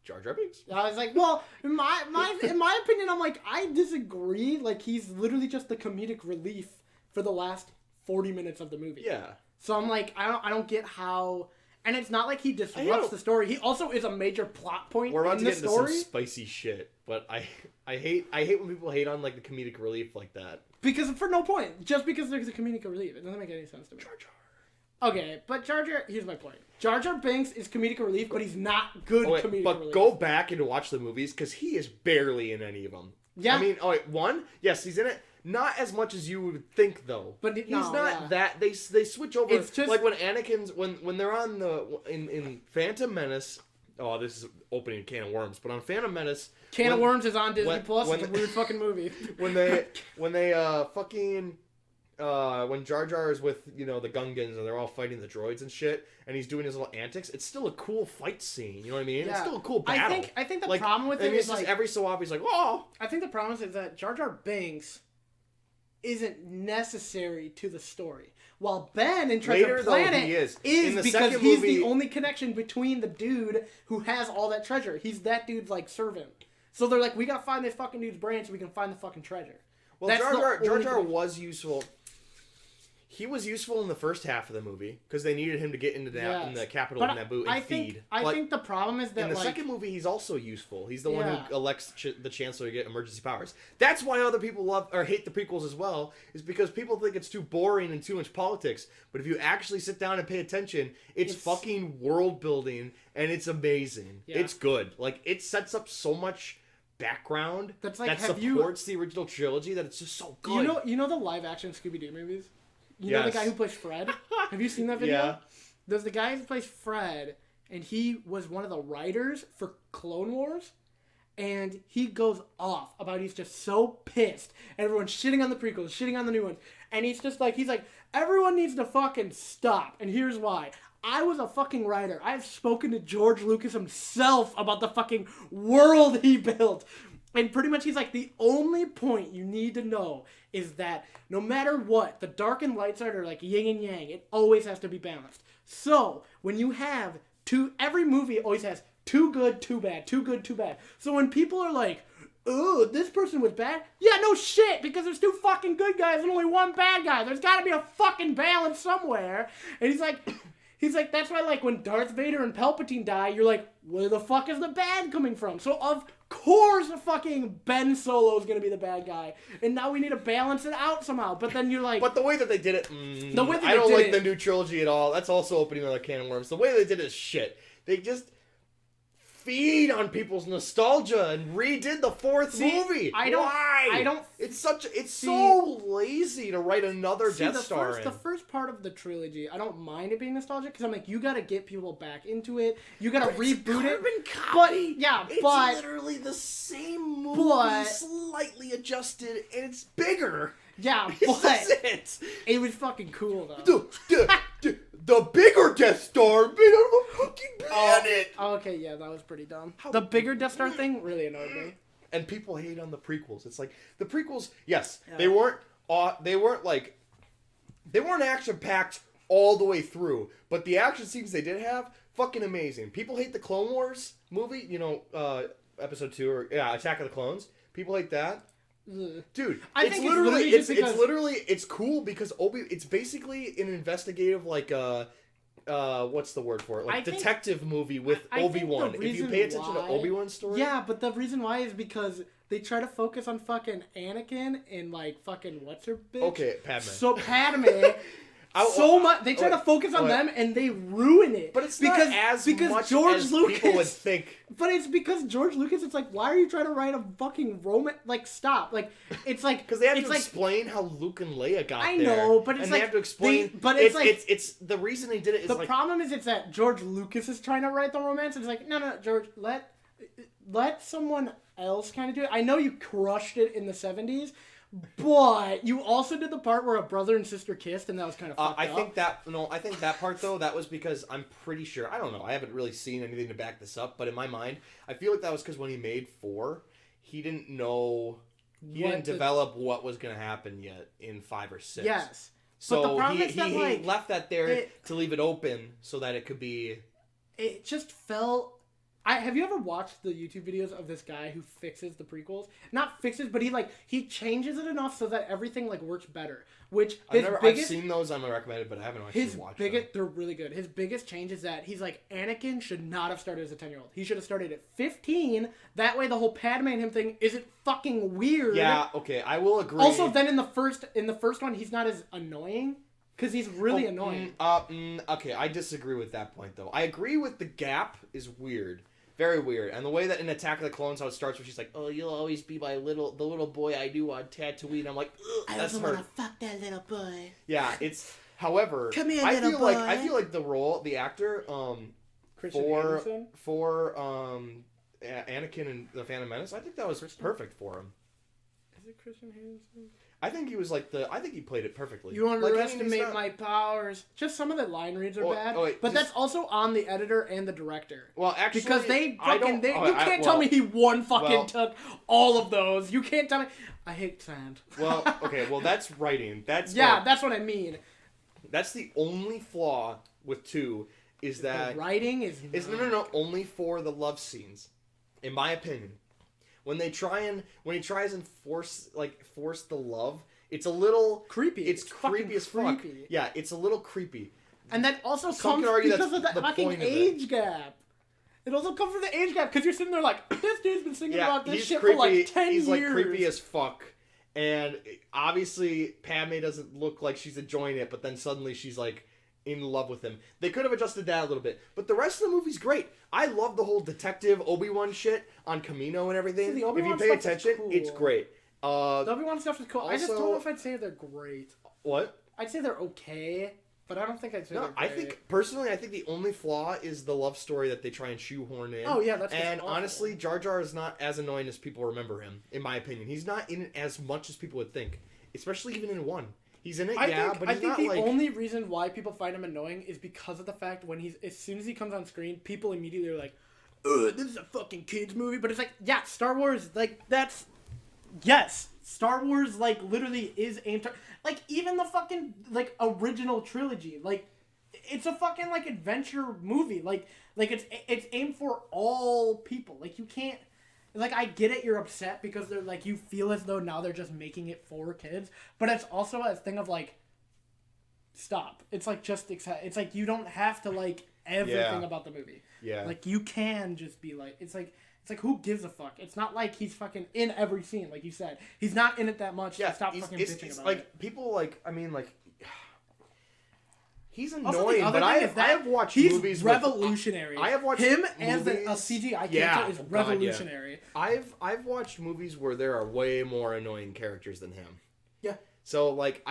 Jar Jar Binks. I was like, well, in my opinion, I'm like, I disagree. Like, he's literally just the comedic relief for the last 40 minutes of the movie. Yeah. So I'm like, I don't get how. And it's not like he disrupts the story. He also is a major plot point in the story. We're about to get into some spicy shit, but I hate when people hate on like the comedic relief like that. Because for no point, just because there's a comedic relief, it doesn't make any sense to me. Jar Jar. Okay, but Jar Jar. Here's my point. Jar Jar Binks is comedic relief, but he's not good comedic relief. But go back and watch the movies because he is barely in any of them. Yeah. I mean, one, yes, he's in it. Not as much as you would think, though. But he's not that. They switch over. It's just like when Anakin's when they're on in Phantom Menace. Oh, this is opening a can of worms. But on Phantom Menace, Can of Worms is on Disney Plus. It's a weird fucking movie. when Jar Jar is with the Gungans and they're all fighting the droids and shit, and he's doing his little antics, it's still a cool fight scene. You know what I mean? Yeah. It's still a cool battle. I think the problem with it is just every so often he's like, oh. I think the problem is that Jar Jar Binks isn't necessary to the story. While Ben in Treasure Planet is because he's the only connection between the dude who has all that treasure. He's that dude's like servant. So they're like, we gotta find this fucking dude's brain so we can find the fucking treasure. Well, Jar Jar was useful. He was useful in the first half of the movie because they needed him to get into in the capital But of Naboo and I feed. think the problem is that in the like, second movie, he's also useful. He's the one Yeah. who elects the Chancellor to get emergency powers. That's why other people love or hate the prequels as well, is because people think it's too boring and too much politics. But if you actually sit down and pay attention, it's fucking world building and it's amazing. Yeah. It's good. Like, it sets up so much background That's like, that have you- supports the original trilogy that it's just so good. you know the live action Scooby-Doo movies? You know the Yes. guy who plays Fred? Have you seen that video? Yeah. There's the guy who plays Fred, and he was one of the writers for Clone Wars, and he goes off about he's just so pissed. Everyone's shitting on the prequels, shitting on the new ones, and he's like, everyone needs to fucking stop, and here's why. I was a fucking writer. I've spoken to George Lucas himself about the fucking world he built. And pretty much he's like, the only point you need to know is that no matter what, the dark and light side are like yin and yang. It always has to be balanced. So, when you have every movie always has too good, too bad, too good, too bad. So when people are like, oh, this person was bad. Yeah, no shit, because there's 2 fucking good guys and only 1 bad guy. There's gotta be a fucking balance somewhere. And he's like, that's why, like, when Darth Vader and Palpatine die, you're like, where the fuck is the bad coming from? So, of course, fucking Ben Solo's gonna be the bad guy. And now we need to balance it out somehow. But then you're like... But the way that they did it, The way that I they don't did like it- the new trilogy at all. That's also opening another can of worms. The way they did it is shit. They just feed on people's nostalgia and redid the 4th movie. Why? It's so lazy to write another Death Star in. The first part of the trilogy, I don't mind it being nostalgic because I'm like, you gotta get people back into it. You gotta reboot it. Carbon copy. But yeah, it's but literally the same movie, but- slightly adjusted, and it's bigger. yeah, This but is it. it was fucking cool though. The bigger Death Star made out of a fucking planet. Oh, okay, yeah, that was pretty dumb. The bigger Death Star thing really annoyed me. And people hate on the prequels. It's like the prequels. Yes, Yeah. they weren't action packed all the way through, but the action scenes they did have, fucking amazing. People hate the Clone Wars movie. You know, episode 2 or Attack of the Clones. People hate that. Ugh. Dude, I think it's literally just because- it's cool because it's basically an investigative like what's the word for it? Like I think- detective movie with I think the Obi-Wan. If you reason pay attention to why- Obi-Wan's story. Yeah, but the reason why is because they try to focus on fucking Anakin and like fucking what's her bitch? Okay, Padme. So Padme. So much they try to focus on them and they ruin it. But it's because not as because much George as Lucas, people would think. But it's because George Lucas. It's like, why are you trying to write a fucking romance? Like, stop. Like, it's like Because they have it's to like, explain how Luke and Leia got I there. know, but it's and like they have to explain. but it's like it's the reason they did it is the like problem is it's that George Lucas is trying to write the romance. And it's like, no, George, let someone else kind of do it. I know you crushed it in the 70s, but you also did the part where a brother and sister kissed, and that was kind of fucked I up. think that part though, that was because I'm pretty sure, I don't know, I haven't really seen anything to back this up, but in my mind, I feel like that was because when he made 4, he didn't know, didn't develop what was going to happen yet in 5 or 6. Yes. So but the problem is that, he like, left that there to leave it open so that it could be. It just felt. Have you ever watched the YouTube videos of this guy who fixes the prequels? Not fixes, but he changes it enough so that everything like works better. Which I've seen those on my recommended, but I haven't actually watched them. They're really good. His biggest change is that he's like, Anakin should not have started as a 10-year-old. He should have started at 15. That way the whole Padme and him thing isn't fucking weird. Yeah, okay, I will agree. Also, then in the first one, he's not as annoying. Because he's really annoying. Okay, I disagree with that point, though. I agree with the gap is weird. Very weird. And the way that in Attack of the Clones, how it starts where she's like, oh, you'll always be the little boy I knew on Tatooine. I'm like, ugh, that's her. I want to fuck that little boy. Yeah, it's, however, Come here, I little feel boy. like, the actor, Christian for Anderson? Anakin and the Phantom Menace, I think that was perfect for him. Is it Christian Anderson? I think he was I think he played it perfectly. You Like, I mean, he's underestimate not- my powers. Just some of the line reads are Oh, bad, oh, wait, but just- that's also on the editor and the director. Well, actually, Because they I fucking, don't- you can't tell me he fucking took all of those. You can't tell me. I hate sand. Well, okay, well that's writing. That's that's what I mean. That's the only flaw with 2 is that The writing is no, only for the love scenes, in my opinion. When he tries and force the love, it's a little creepy. It's creepy as fuck. Creepy. Yeah, it's a little creepy. And that also Some comes could argue because of that's the the fucking point of it. age gap. It also comes from the age gap because you're sitting there like, this dude's been singing Yeah, about this he's shit creepy. for like 10 he's years. like creepy as fuck. And obviously, Padme doesn't look like she's enjoying it, but then suddenly she's like in love with him. They could have adjusted that a little bit, but the rest of the movie's great. I love the whole detective Obi-Wan shit on Camino and everything. See, the if Obi-Wan you pay stuff is attention, cool. it's great. The Obi-Wan stuff is cool. I just don't also- know if I'd say they're great. What? I'd say they're okay, but I don't think I'd say No, they're I great. think personally, I think the only flaw is the love story that they try and shoehorn in. Oh, yeah, that's just and awful. honestly, Jar Jar is not as annoying as people remember him. In my opinion, he's not in it as much as people would think. Especially even in 1, he's in it, but I he's think not the like. only reason why people find him annoying is because of the fact when as soon as he comes on screen, people immediately are like, "Ugh, this is a fucking kids movie." But it's like, yeah, Star Wars, like yes, Star Wars, like literally is aimed to, like even the fucking like original trilogy, like it's a fucking like adventure movie, like it's aimed for all people. Like you can't. Like, I get it, you're upset because they're, like, you feel as though now they're just making it for kids. But it's also a thing of, like, stop. It's, like, just accept. It's, like, you don't have to like everything about the movie. Yeah. Like, you can just be, like, it's, like, who gives a fuck? It's not like he's fucking in every scene, like you said. He's not in it that much. Yeah, So stop fucking bitching it's about like, it. people, like, I mean, like, he's Also, the annoying, other but thing is that I have watched he's movies revolutionary. I have watched him as a movies- CGI Yeah, character is oh God, yeah. revolutionary. I've watched movies where there are way more annoying characters than him. Yeah. So, like,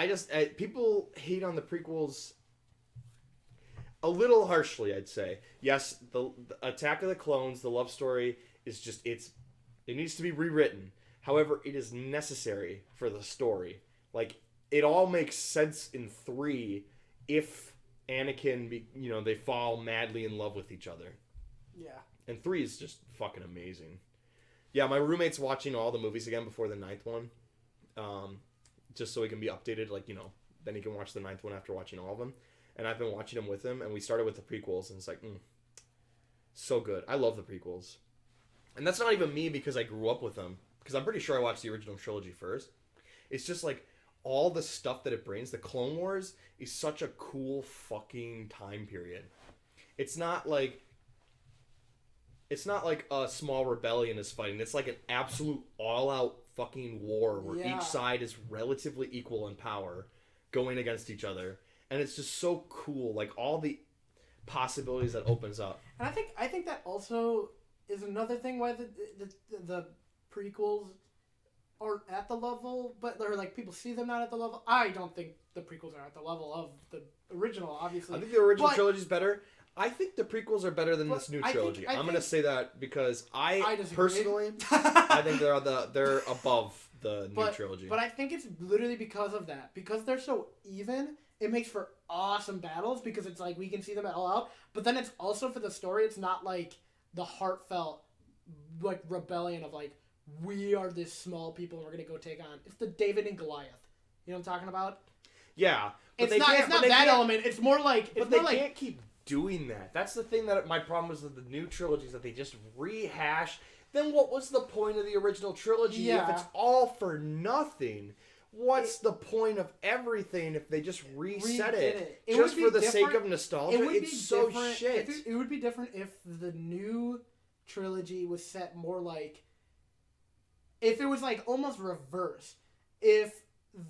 people hate on the prequels a little harshly, I'd say. Yes, the Attack of the Clones, the love story, is just, it needs to be rewritten. However, it is necessary for the story. Like, it all makes sense in 3 if Anakin, they fall madly in love with each other. Yeah. And 3 is just fucking amazing. Yeah, my roommate's watching all the movies again before the 9th one. Just so he can be updated, then he can watch the 9th one after watching all of them. And I've been watching them with him, and we started with the prequels, and it's like, so good. I love the prequels. And that's not even me because I grew up with them, because I'm pretty sure I watched the original trilogy first. It's just like, all the stuff that it brings, the Clone Wars is such a cool fucking time period. It's not like a small rebellion is fighting. It's like an absolute all-out fucking war where each side is relatively equal in power going against each other. And it's just so cool, like all the possibilities that opens up. And I think that also is another thing why the prequels aren't at the level, but they're like people see them not at the level. I don't think the prequels are at the level of the original, obviously. I think the original trilogy is better. I think the prequels are better than this new trilogy. I'm going to say that because I personally, I think they're above the new trilogy. But I think it's literally because of that. Because they're so even, it makes for awesome battles because it's like we can see them all out. But then it's also for the story, it's not like the heartfelt like rebellion of like, we are this small people and we're going to go take on. It's the David and Goliath. You know what I'm talking about? Yeah. It's not that element. It's more like... But they can't keep doing that. That's the thing that my problem is with the new trilogies, that they just rehash. Then what was the point of the original trilogy? Yeah. If it's all for nothing, what's the point of everything if they just reset it just for the sake of nostalgia? It's so shit. It would be different if the new trilogy was set more like... If it was like almost reverse. If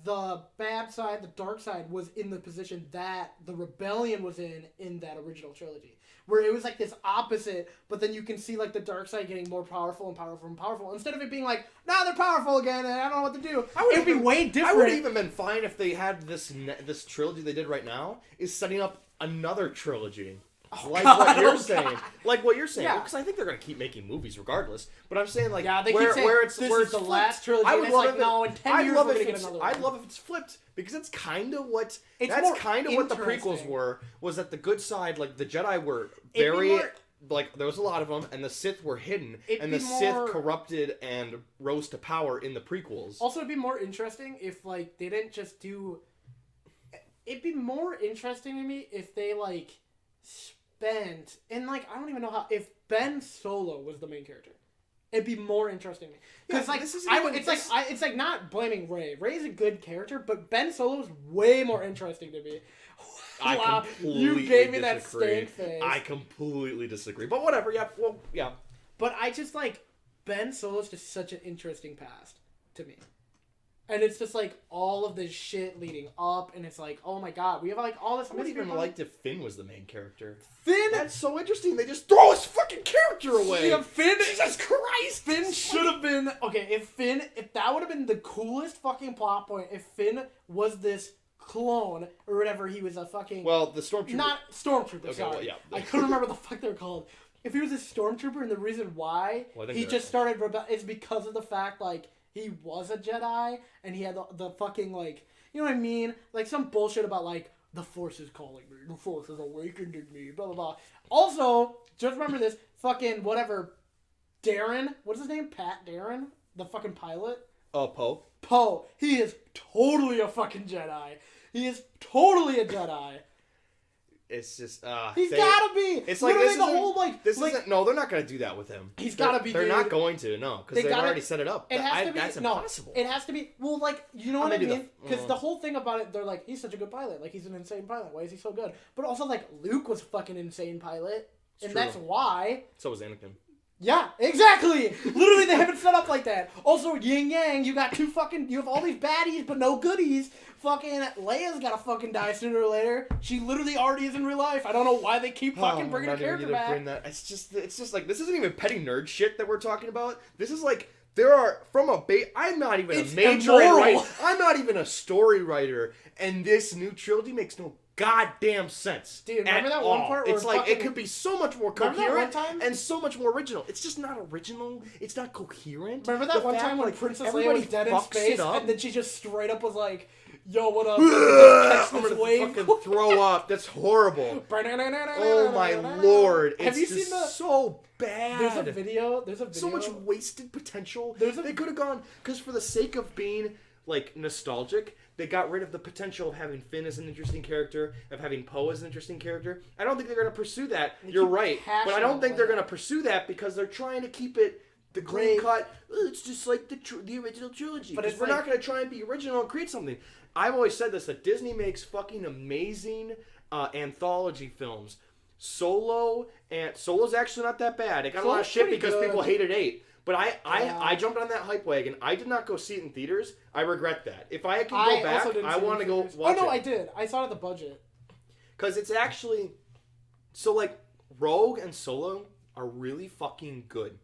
the bad side, the dark side, was in the position that the rebellion was in that original trilogy. Where it was like this opposite, but then you can see like the dark side getting more powerful and powerful and powerful. Instead of it being like, nah, they're powerful again and I don't know what to do. It would be way different. I would have even been fine if they had this trilogy they did right now is setting up another trilogy. What you're saying. Like what you're saying. Yeah. Because I think they're going to keep making movies regardless. But I'm saying, like, they where, keep saying, where it's this where is it's the flipped. last trilogy. I would and love it's like, no, in 10 years we're going to get another one. I'd love if it's flipped. Because that's kind of what... It's that's kind of what the interesting. prequels were. Was that the good side, like, the Jedi were very... Like, there was a lot of them, and the Sith were hidden. And the Sith corrupted and rose to power in the prequels. Also, it'd be more interesting if, like, they didn't just do... It'd be more interesting to me if they, like... spent, and like I don't even know how, if Ben Solo was the main character, It'd be more interesting to me. Because, like, it's like not blaming Rey. Rey's a good character, but Ben Solo's way more interesting to me. Wow, you gave me that stank face. I completely disagree. But whatever, yeah, well, yeah. But I just, like, Ben Solo's just such an interesting past to me. And it's just, like, all of this shit leading up, and it's like, oh my god, we have, like, all this mystery. I wouldn't even liked if Finn was the main character. Finn? That's so interesting. They just throw his fucking character away. Yeah, Finn. Jesus Christ. Finn should have been... Okay, if that would have been the coolest fucking plot point, if Finn was this clone, or whatever, he was a fucking... Well, the Stormtrooper... Not Stormtrooper, okay, sorry. Well, yeah. I couldn't remember the fuck they're called. If he was a Stormtrooper, and the reason why he just started is because of the fact, like, he was a Jedi, and he had the fucking, like... You know what I mean? Like, some bullshit about, like, the Force is calling me, the Force is awakening me, blah, blah, blah. Also, just remember this, fucking, whatever, Darren, what's his name? Pat Darren? The fucking pilot? Poe. Poe. He is totally a fucking Jedi. He is totally a Jedi. It's just, He's gotta be! It's like, literally the whole, like... This isn't... No, they're not gonna do that with him. He's gotta be, They're not going to, no. Because they've already set it up. It has to be... That's impossible. No, it has to be... Well, like, you know what I mean? Because the whole thing about it, they're like, he's such a good pilot. Like, he's an insane pilot. Why is he so good? But also, like, Luke was a fucking insane pilot. And that's why... So was Anakin. Yeah, exactly! Literally, they have it set up like that. Also, yin yang, you got two fucking... You have all these baddies, but no goodies. Fucking Leia's gotta fucking die sooner or later. She literally already is in real life. I don't know why they keep fucking bringing her character back. It's just like, this isn't even petty nerd shit that we're talking about. This is like, there are, from a I'm not even a major writer. I'm not even a story writer. And this new trilogy makes no goddamn sense. Dude, remember that one part where it's like it could be so much more coherent and so much more original. It's just not original. It's not coherent. Remember that one time when Princess Leia was dead in space and then she just straight up was like, "Yo, what up? I'm gonna fucking throw up. That's horrible." Oh my lord! Have you seen so bad? There's a video. So much wasted potential. They could have gone because for the sake of being like nostalgic, they got rid of the potential of having Finn as an interesting character, of having Poe as an interesting character. I don't think they're going to pursue that. You're right. But I don't think they're going to pursue that because they're trying to keep it the clean cut. It's just like the original trilogy. But we're not going to try and be original and create something. I've always said this, that Disney makes fucking amazing anthology films. Solo's actually not that bad. It got a lot of shit because people hated 8. But I jumped on that hype wagon. I did not go see it in theaters. I regret that. If I can go back, I want to go watch it. Oh, no, I did. I saw it at the budget. Because it's actually... So, like, Rogue and Solo are really fucking good.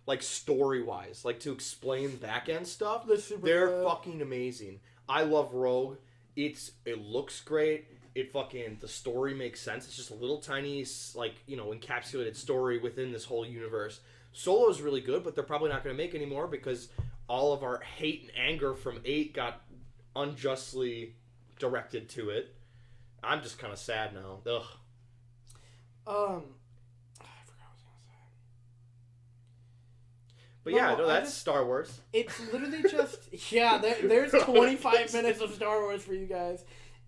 Like, story-wise. Like, to explain back-end stuff. They're fucking amazing. I love Rogue. It looks great. The story makes sense. It's just a little tiny, like, you know, encapsulated story within this whole universe. Solo is really good, but they're probably not going to make any more because all of our hate and anger from 8 got unjustly directed to it. I'm just kind of sad now. Ugh. I forgot what I was going to say. But no, that's Star Wars. It's literally just... Yeah, there's 25 minutes of Star Wars for you guys.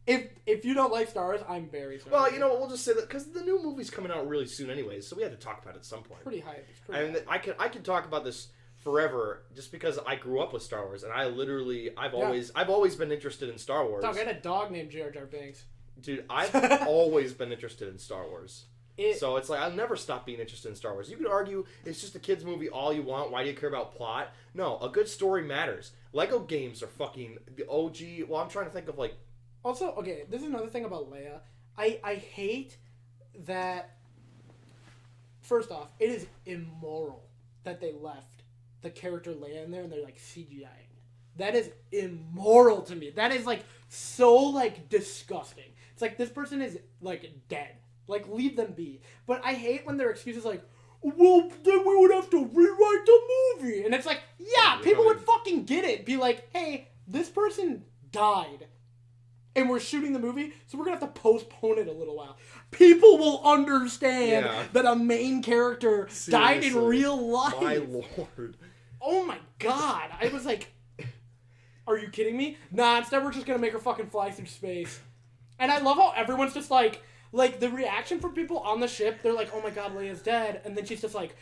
If you don't like Star Wars, I'm very sorry. Well, you know what, we'll just say that because the new movie's coming out really soon anyways, so we had to talk about it at some point. Pretty hype. I could talk about this forever just because I grew up with Star Wars and I've always been interested in Star Wars. Dog, I had a dog named Jar Jar Binks. Dude, I've always been interested in Star Wars. So it's like I'll never stop being interested in Star Wars. You could argue it's just a kids movie all you want. Why do you care about plot? No, a good story matters. Lego games are fucking the OG. Well, I'm trying to think of like. Also, okay, this is another thing about Leia. I hate that. First off, it is immoral that they left the character Leia in there and they're like CGIing. That is immoral to me. That is like so like disgusting. It's like this person is like dead. Like leave them be. But I hate when their excuse is like, well, then we would have to rewrite the movie. And it's like, yeah, people would fucking get it. Be like, hey, this person died. And we're shooting the movie, so we're going to have to postpone it a little while. People will understand that a main character died in real life. My lord. Oh my god. I was like, are you kidding me? Nah, instead we're just going to make her fucking fly through space. And I love how everyone's just like the reaction from people on the ship, they're like, oh my god, Leia's dead. And then she's just like...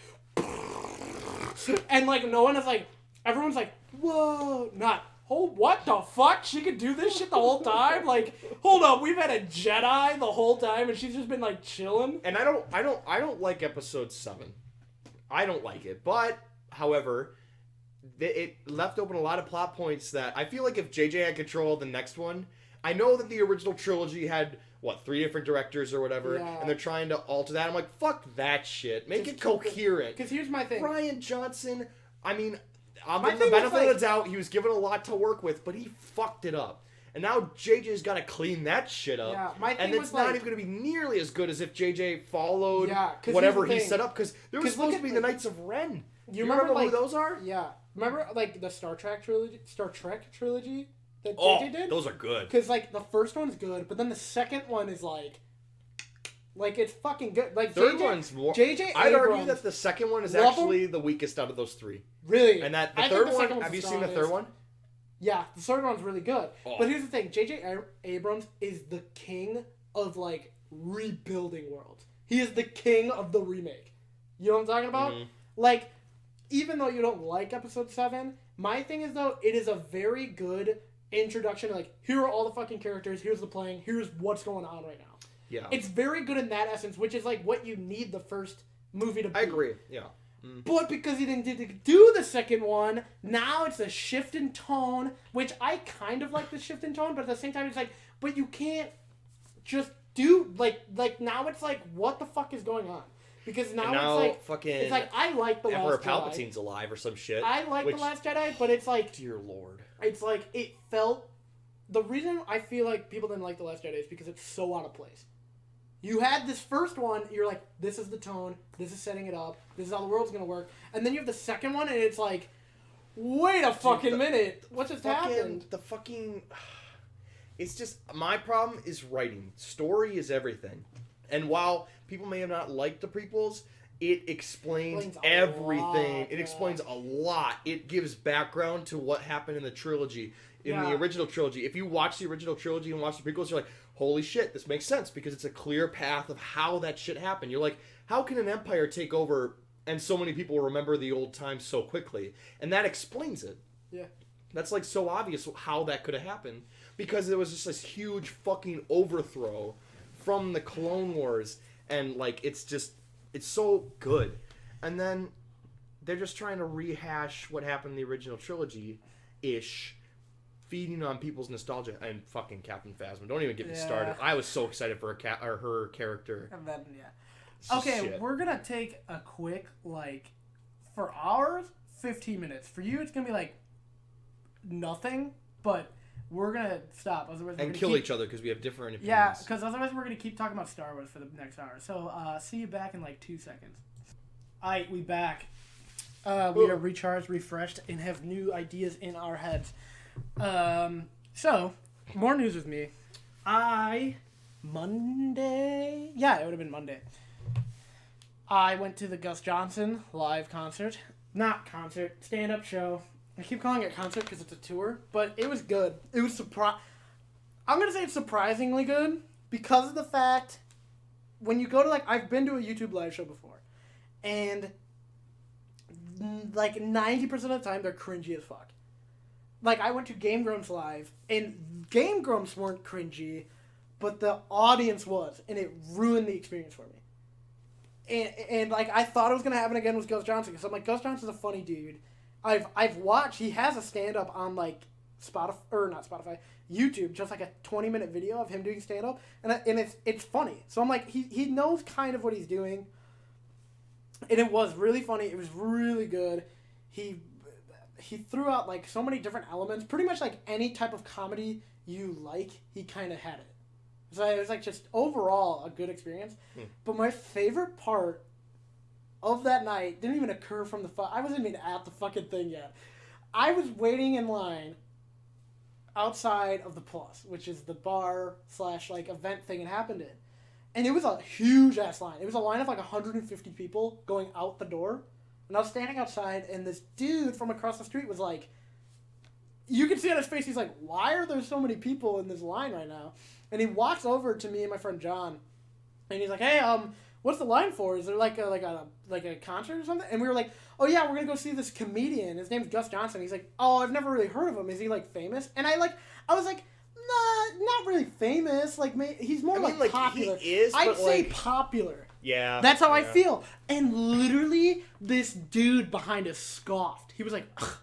And, like, no one is like, everyone's like, whoa, not, oh, what the fuck? She could do this shit the whole time? Like, hold up, we've had a Jedi the whole time and she's just been, like, chilling? And I don't like episode 7. I don't like it. But, however, it left open a lot of plot points that I feel like if JJ had control of the next one, I know that the original trilogy had, 3 different directors or whatever, and they're trying to alter that. I'm like, fuck that shit. Make it coherent. Because here's my thing. Rian Johnson, I mean, I'm My giving the thing was, benefit like- of the doubt. He was given a lot to work with, but he fucked it up. And now JJ's got to clean that shit up. Yeah, my thing and it's was, not like- even going to be nearly as good as if JJ followed 'cause whatever here's the he thing. set up. Because there was 'Cause look supposed to at be the- the Knights of Ren. You remember like, who those are? Yeah. Remember, like, the Star Trek trilogy that Oh, JJ did? those are good. Because, like, the first one's good, but then the second one is, like, it's fucking good. Like, Third JJ, one's more. JJ I'd argue Abrams- that the second one is Love 'em. actually the weakest out of those 3. Really? And that the I think third the one. second one's Have the you seen the strongest. third one? Yeah, the third one's really good. Oh. But here's the thing. JJ Abrams is the king of, like, rebuilding worlds. He is the king of the remake. You know what I'm talking about? Mhm. Like, even though you don't like episode 7, my thing is, though, it is a very good introduction to, like, here are all the fucking characters, here's the playing, here's what's going on right now. Yeah. It's very good in that essence, which is, like, what you need the first movie to be. I agree. Yeah. But because he didn't do the second one, now it's a shift in tone, which I kind of like the shift in tone, but at the same time, it's like, but you can't just do, like now it's like, what the fuck is going on? Because now, Now it's like, fucking it's like, I like The Emperor Last Jedi. Palpatine's alive or some shit. I like which, The Last Jedi, but it's like, dear lord. it's like, it felt, the reason I feel like people didn't like The Last Jedi is because it's so out of place. You had this first one, you're like, this is the tone, this is setting it up, this is how the world's gonna work. And then you have the second one, and it's like, wait a fucking minute, what just happened? The fucking... It's just... My problem is writing. Story is everything. And while people may have not liked the prequels, it explains Explains a everything. lot, It yeah. explains a lot. It gives background to what happened in the trilogy. In the Yeah. original trilogy. If you watch the original trilogy and watch the prequels, you're like, holy shit, this makes sense. Because it's a clear path of how that shit happened. You're like, how can an empire take over and so many people remember the old times so quickly? And that explains it. Yeah. That's like so obvious how that could have happened. Because there was just this huge fucking overthrow from the Clone Wars. And like, it's so good. And then they're just trying to rehash what happened in the original trilogy-ish. Feeding on people's nostalgia. And fucking Captain Phasma. Don't even get me started. I was so excited for her character. And then, yeah. It's just Okay, shit. we're gonna take a quick, like, for ours, 15 minutes. For you, it's gonna be like nothing, but we're gonna stop. Otherwise, we're And gonna kill keep... each other because we have different opinions. Yeah, because otherwise we're gonna keep talking about Star Wars for the next hour. So, see you back in like 2 seconds. Alright, we back. We are recharged, refreshed, and have new ideas in our heads. So, more news with me. Monday? Yeah, it would have been Monday. I went to the Gus Johnson live concert. Not concert, stand-up show. I keep calling it concert because it's a tour, but it was good. It was I'm going to say it's surprisingly good because of the fact when you go to, like, I've been to a YouTube live show before, and, like, 90% of the time, they're cringy as fuck. Like, I went to Game Grumps live, and Game Grumps weren't cringy, but the audience was, and it ruined the experience for me. And like, I thought it was going to happen again with Gus Johnson, because I'm like, Gus Johnson's a funny dude. I've watched, he has a stand-up on, like, YouTube, just like a 20-minute video of him doing stand-up, and it's funny. So I'm like, he knows kind of what he's doing, and it was really funny. It was really good. He threw out, like, so many different elements. Pretty much, like, any type of comedy you like, he kind of had it. So it was, like, just overall a good experience. But my favorite part of that night didn't even occur from I wasn't even at the fucking thing yet. I was waiting in line outside of the Plus, which is the bar / like event thing it happened in. And it was a huge ass line. It was a line of like 150 people going out the door. And I was standing outside, and this dude from across the street was like, you can see on his face, he's like, why are there so many people in this line right now? And he walks over to me and my friend John, and he's like, hey, what's the line for? Is there like a concert or something? And we were like, oh yeah, we're gonna go see this comedian. His name's Gus Johnson. He's like, oh, I've never really heard of him. Is he like famous? And I was like, nah, not really famous. Like, he's more like popular. He is, I'd but say like, popular. Yeah. That's how I feel. And literally, this dude behind us scoffed. He was like, ugh.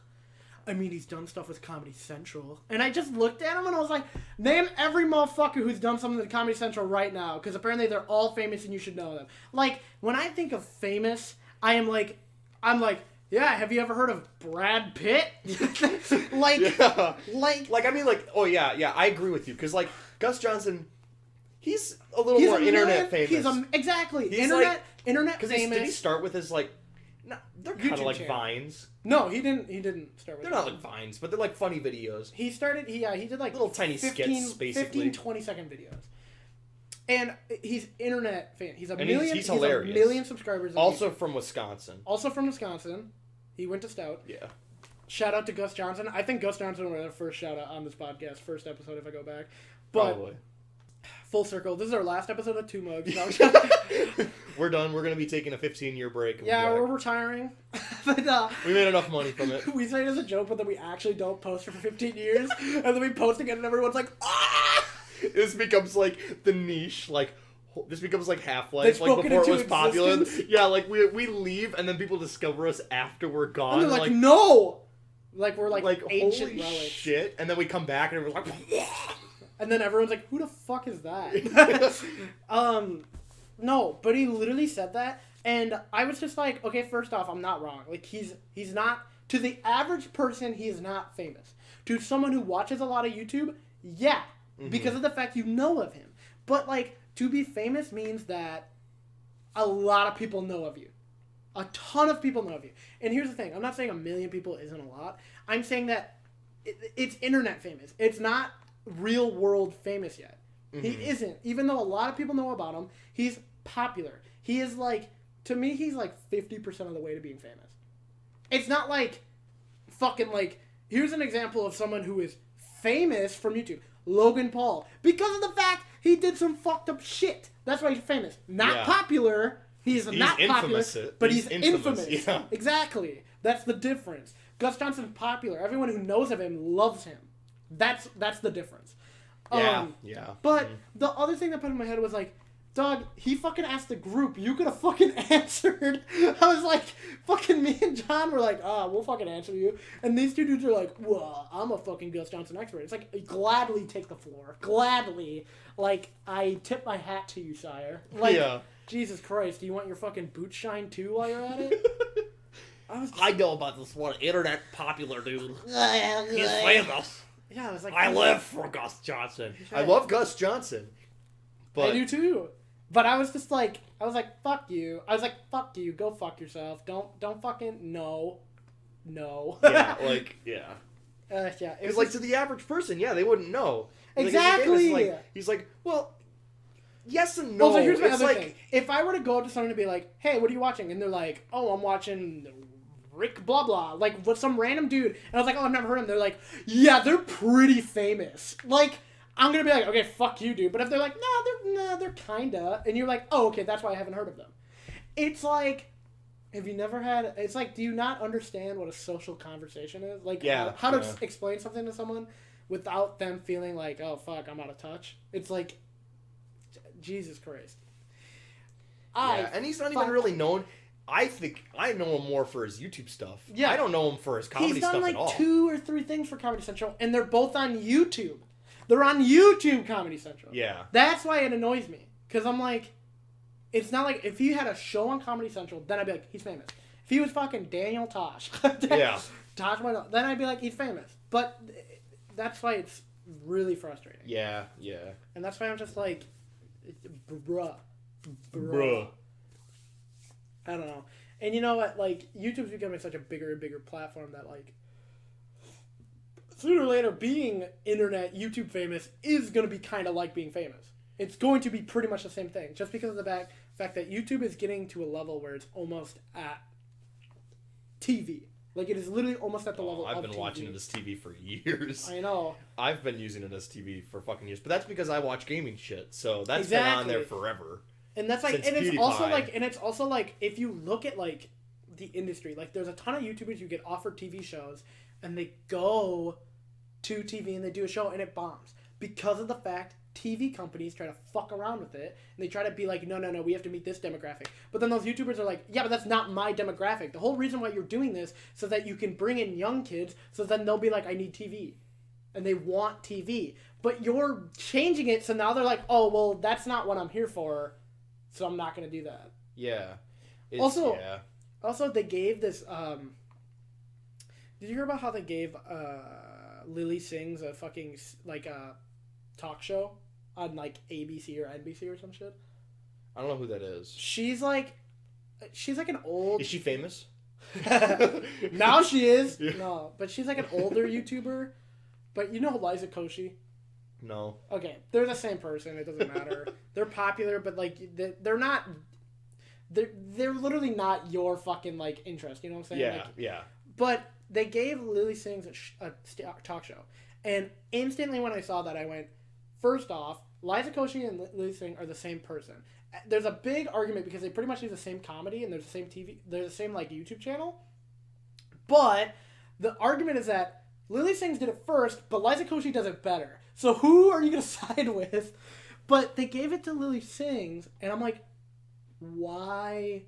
I mean, he's done stuff with Comedy Central. And I just looked at him and I was like, name every motherfucker who's done something with Comedy Central right now. Because apparently they're all famous and you should know them. Like, when I think of famous, I'm like, yeah, have you ever heard of Brad Pitt? Oh yeah, I agree with you. Because, like, Gus Johnson, he's a little more internet famous. Exactly. He's internet famous. Did he start with his, like, no, they're kind of like channel. Vines. No, he didn't start with They're not like Vines, but they're like funny videos. He did like little tiny skits, basically. 15, 20-second videos. And he's internet fan. He's He's hilarious. A million subscribers. Also from Wisconsin. He went to Stout. Yeah. Shout out to Gus Johnson. I think Gus Johnson was our first shout out on this podcast, first episode if I go back. But Probably. Full circle. This is our last episode of Two Mugs. We're done. We're going to be taking a 15-year break. Yeah, we're retiring. But, we made enough money from it. We say it as a joke, but then we actually don't post for 15 years. And then we post again and everyone's like, ah! This becomes like the niche, like, this becomes like Half-Life, like before it was popular. Yeah, like we leave and then people discover us after we're gone. And they're like, no! Like we're like ancient holy relics. Shit. And then we come back and everyone's like, and then everyone's like, who the fuck is that? No, but he literally said that, and I was just like, okay, first off, I'm not wrong. Like, he's not, to the average person, he is not famous. To someone who watches a lot of YouTube, yeah, because of the fact you know of him. But, like, to be famous means that a lot of people know of you. A ton of people know of you. And here's the thing, I'm not saying a million people isn't a lot. I'm saying that it's internet famous. It's not real world famous yet. He isn't. Even though a lot of people know about him, he's popular. He is like, to me, he's like 50% of the way to being famous. It's not like fucking like, here's an example of someone who is famous from YouTube. Logan Paul. Because of the fact he did some fucked up shit. That's why he's famous. Not popular. He's not popular, but he's infamous. Yeah. Exactly. That's the difference. Gus Johnson's popular. Everyone who knows of him loves him. That's the difference. Yeah. But the other thing that put in my head was like, dog, he fucking asked the group. You could have fucking answered. I was like, fucking me and John were like, we'll fucking answer you. And these two dudes are like, well, I'm a fucking Gus Johnson expert. It's like, gladly take the floor. Gladly. Like, I tip my hat to you, sire. Like, Jesus Christ, do you want your fucking boots shine too while you're at it? I know about this one internet popular dude. He's famous. Yeah, I was like, I live for Gus Johnson. I love Gus Johnson. But I do too. But I was just like, fuck you. I was like, fuck you. Go fuck yourself. Don't fucking, no. Yeah, like, yeah. Yeah. Because, like, to the average person, they wouldn't know. Exactly. Like, he's like, well, yes and no. Well, so here's my other thing. If I were to go up to someone and be like, hey, what are you watching? And they're like, oh, I'm watching Rick blah blah, like with some random dude, and I was like, oh, I've never heard of him. They're like, yeah, they're pretty famous. Like, I'm gonna be like, okay, fuck you, dude. But if they're like, they're kinda, and you're like, oh, okay, that's why I haven't heard of them. It's like, have you never had? It's like, do you not understand what a social conversation is? Like, how to explain something to someone without them feeling like, oh fuck, I'm out of touch. It's like, Jesus Christ. And he's not even really known. I think I know him more for his YouTube stuff. Yeah. I don't know him for his comedy stuff at all. He's done like 2 or 3 things for Comedy Central, and they're both on YouTube. They're on YouTube Comedy Central. Yeah. That's why it annoys me. Because I'm like, it's not like, if he had a show on Comedy Central, then I'd be like, he's famous. If he was fucking Daniel Tosh, Tosh, then I'd be like, he's famous. But that's why it's really frustrating. Yeah. And that's why I'm just like, bruh. I don't know. And you know what? Like, YouTube's becoming such a bigger and bigger platform that, like, sooner or later, being internet YouTube famous is going to be kind of like being famous. It's going to be pretty much the same thing. Just because of the fact that YouTube is getting to a level where it's almost at TV. Like, it is literally almost at the level of TV. I've been watching it as TV for years. I know. I've been using it as TV for fucking years. But that's because I watch gaming shit. So that's been on there forever. And that's like, Since and it's also PewDiePie. like, and it's also like, if you look at like the industry, like there's a ton of YouTubers who get offered TV shows, and they go to TV and they do a show and it bombs because of the fact TV companies try to fuck around with it and they try to be like, no, we have to meet this demographic. But then those YouTubers are like, yeah, but that's not my demographic. The whole reason why you're doing this so that you can bring in young kids, so then they'll be like, I need TV, and they want TV. But you're changing it so now they're like, oh well, that's not what I'm here for. So I'm not going to do that. Yeah. Also, they gave this... did you hear about how they gave Lily Sings a fucking, like, talk show on, like, ABC or NBC or some shit? I don't know who that is. She's like an old... Is she famous? Now she is. Yeah. No, but she's like an older YouTuber. But you know Liza Koshy? No. Okay, they're the same person. It doesn't matter. They're popular, but like they're not. They're literally not your fucking like interest. You know what I'm saying? Yeah, like, yeah. But they gave Lily Sings a talk show, and instantly when I saw that, I went, first off, Liza Koshy and Lily Singh are the same person. There's a big argument because they pretty much do the same comedy and there's the same TV, there's the same like YouTube channel. But the argument is that Lily Singh did it first, but Liza Koshy does it better. So who are you going to side with? But they gave it to Lily Singh, and I'm like, why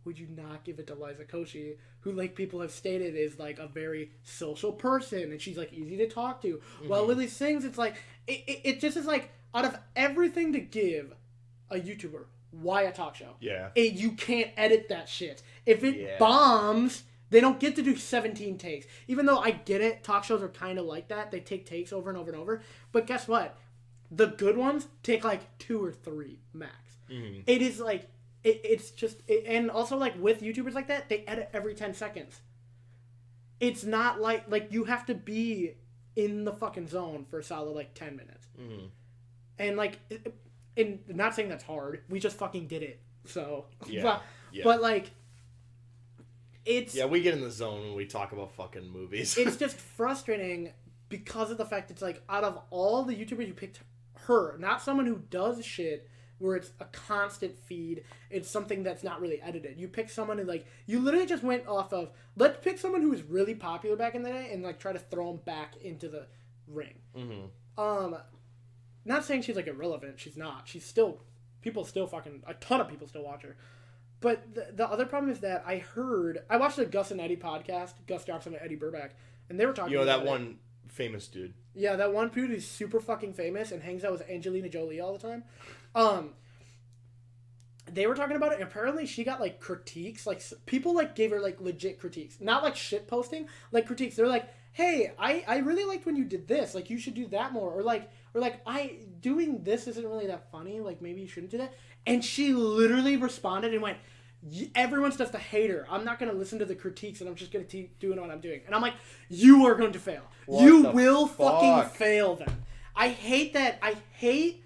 would you not give it to Liza Koshy, who, like people have stated, is like a very social person, and she's like easy to talk to. Mm-hmm. While Lily Singh, it's like, it just is like, out of everything to give a YouTuber, why a talk show? Yeah. You can't edit that shit. If it bombs... They don't get to do 17 takes. Even though I get it, talk shows are kind of like that. They take takes over and over and over. But guess what? The good ones take like 2 or 3 max. Mm-hmm. It is like, it's just, and also like with YouTubers like that, they edit every 10 seconds. It's not like you have to be in the fucking zone for a solid like 10 minutes. Mm-hmm. And like, and not saying that's hard. We just fucking did it. So, but like, we get in the zone when we talk about fucking movies. It's just frustrating because of the fact it's like, out of all the YouTubers, you picked her, not someone who does shit where it's a constant feed. It's something that's not really edited. You pick someone who like, you literally just went off of, let's pick someone who was really popular back in the day and like try to throw them back into the ring. Mm-hmm. Not saying she's like irrelevant. She's not. She's still, people still fucking, a ton of people still watch her. But the other problem is that I watched the Gus and Eddie podcast, Gus Johnson and Eddie Burback, and they were talking about that one famous dude. Yeah, that one dude who's super fucking famous and hangs out with Angelina Jolie all the time. They were talking about it, and apparently she got, like, critiques. Like, people, like, gave her, like, legit critiques. Not, like, shit posting, like, critiques. They're like, hey, I really liked when you did this. Like, you should do that more. Or like, doing this isn't really that funny. Like, maybe you shouldn't do that. And she literally responded and went, everyone's just a hater. I'm not going to listen to the critiques, and I'm just going to keep doing what I'm doing. And I'm like, you are going to fail. You will fucking fail then. I hate that. I hate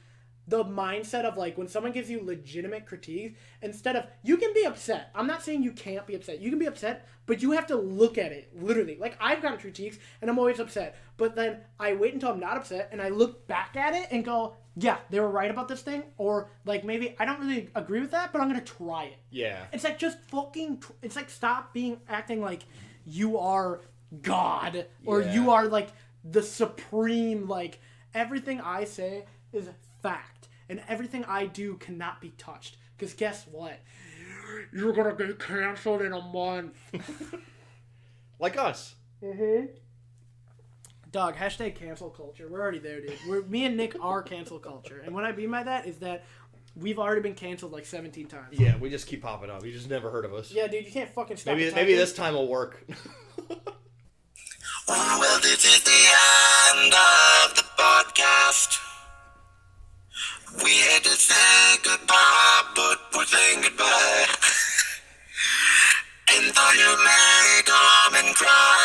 the mindset of, like, when someone gives you legitimate critiques, instead of, you can be upset. I'm not saying you can't be upset. You can be upset, but you have to look at it, literally. Like, I've gotten critiques, and I'm always upset. But then I wait until I'm not upset, and I look back at it and go, yeah, they were right about this thing. Or, like, maybe I don't really agree with that, but I'm going to try it. Yeah. It's like, just fucking, it's like, stop acting like you are God. Or you are, like, the supreme, like, everything I say is fact. And everything I do cannot be touched. Because guess what? You're going to get canceled in a month. Like us. Mm-hmm. Dog, hashtag cancel culture. We're already there, dude. Me and Nick are cancel culture. And what I mean by that is that we've already been canceled like 17 times. Yeah, we just keep popping up. You just never heard of us. Yeah, dude, you can't fucking stop. Maybe this time will work. Well, this is the end of the podcast. We had to say goodbye, but we're saying goodbye. And though you may come and cry,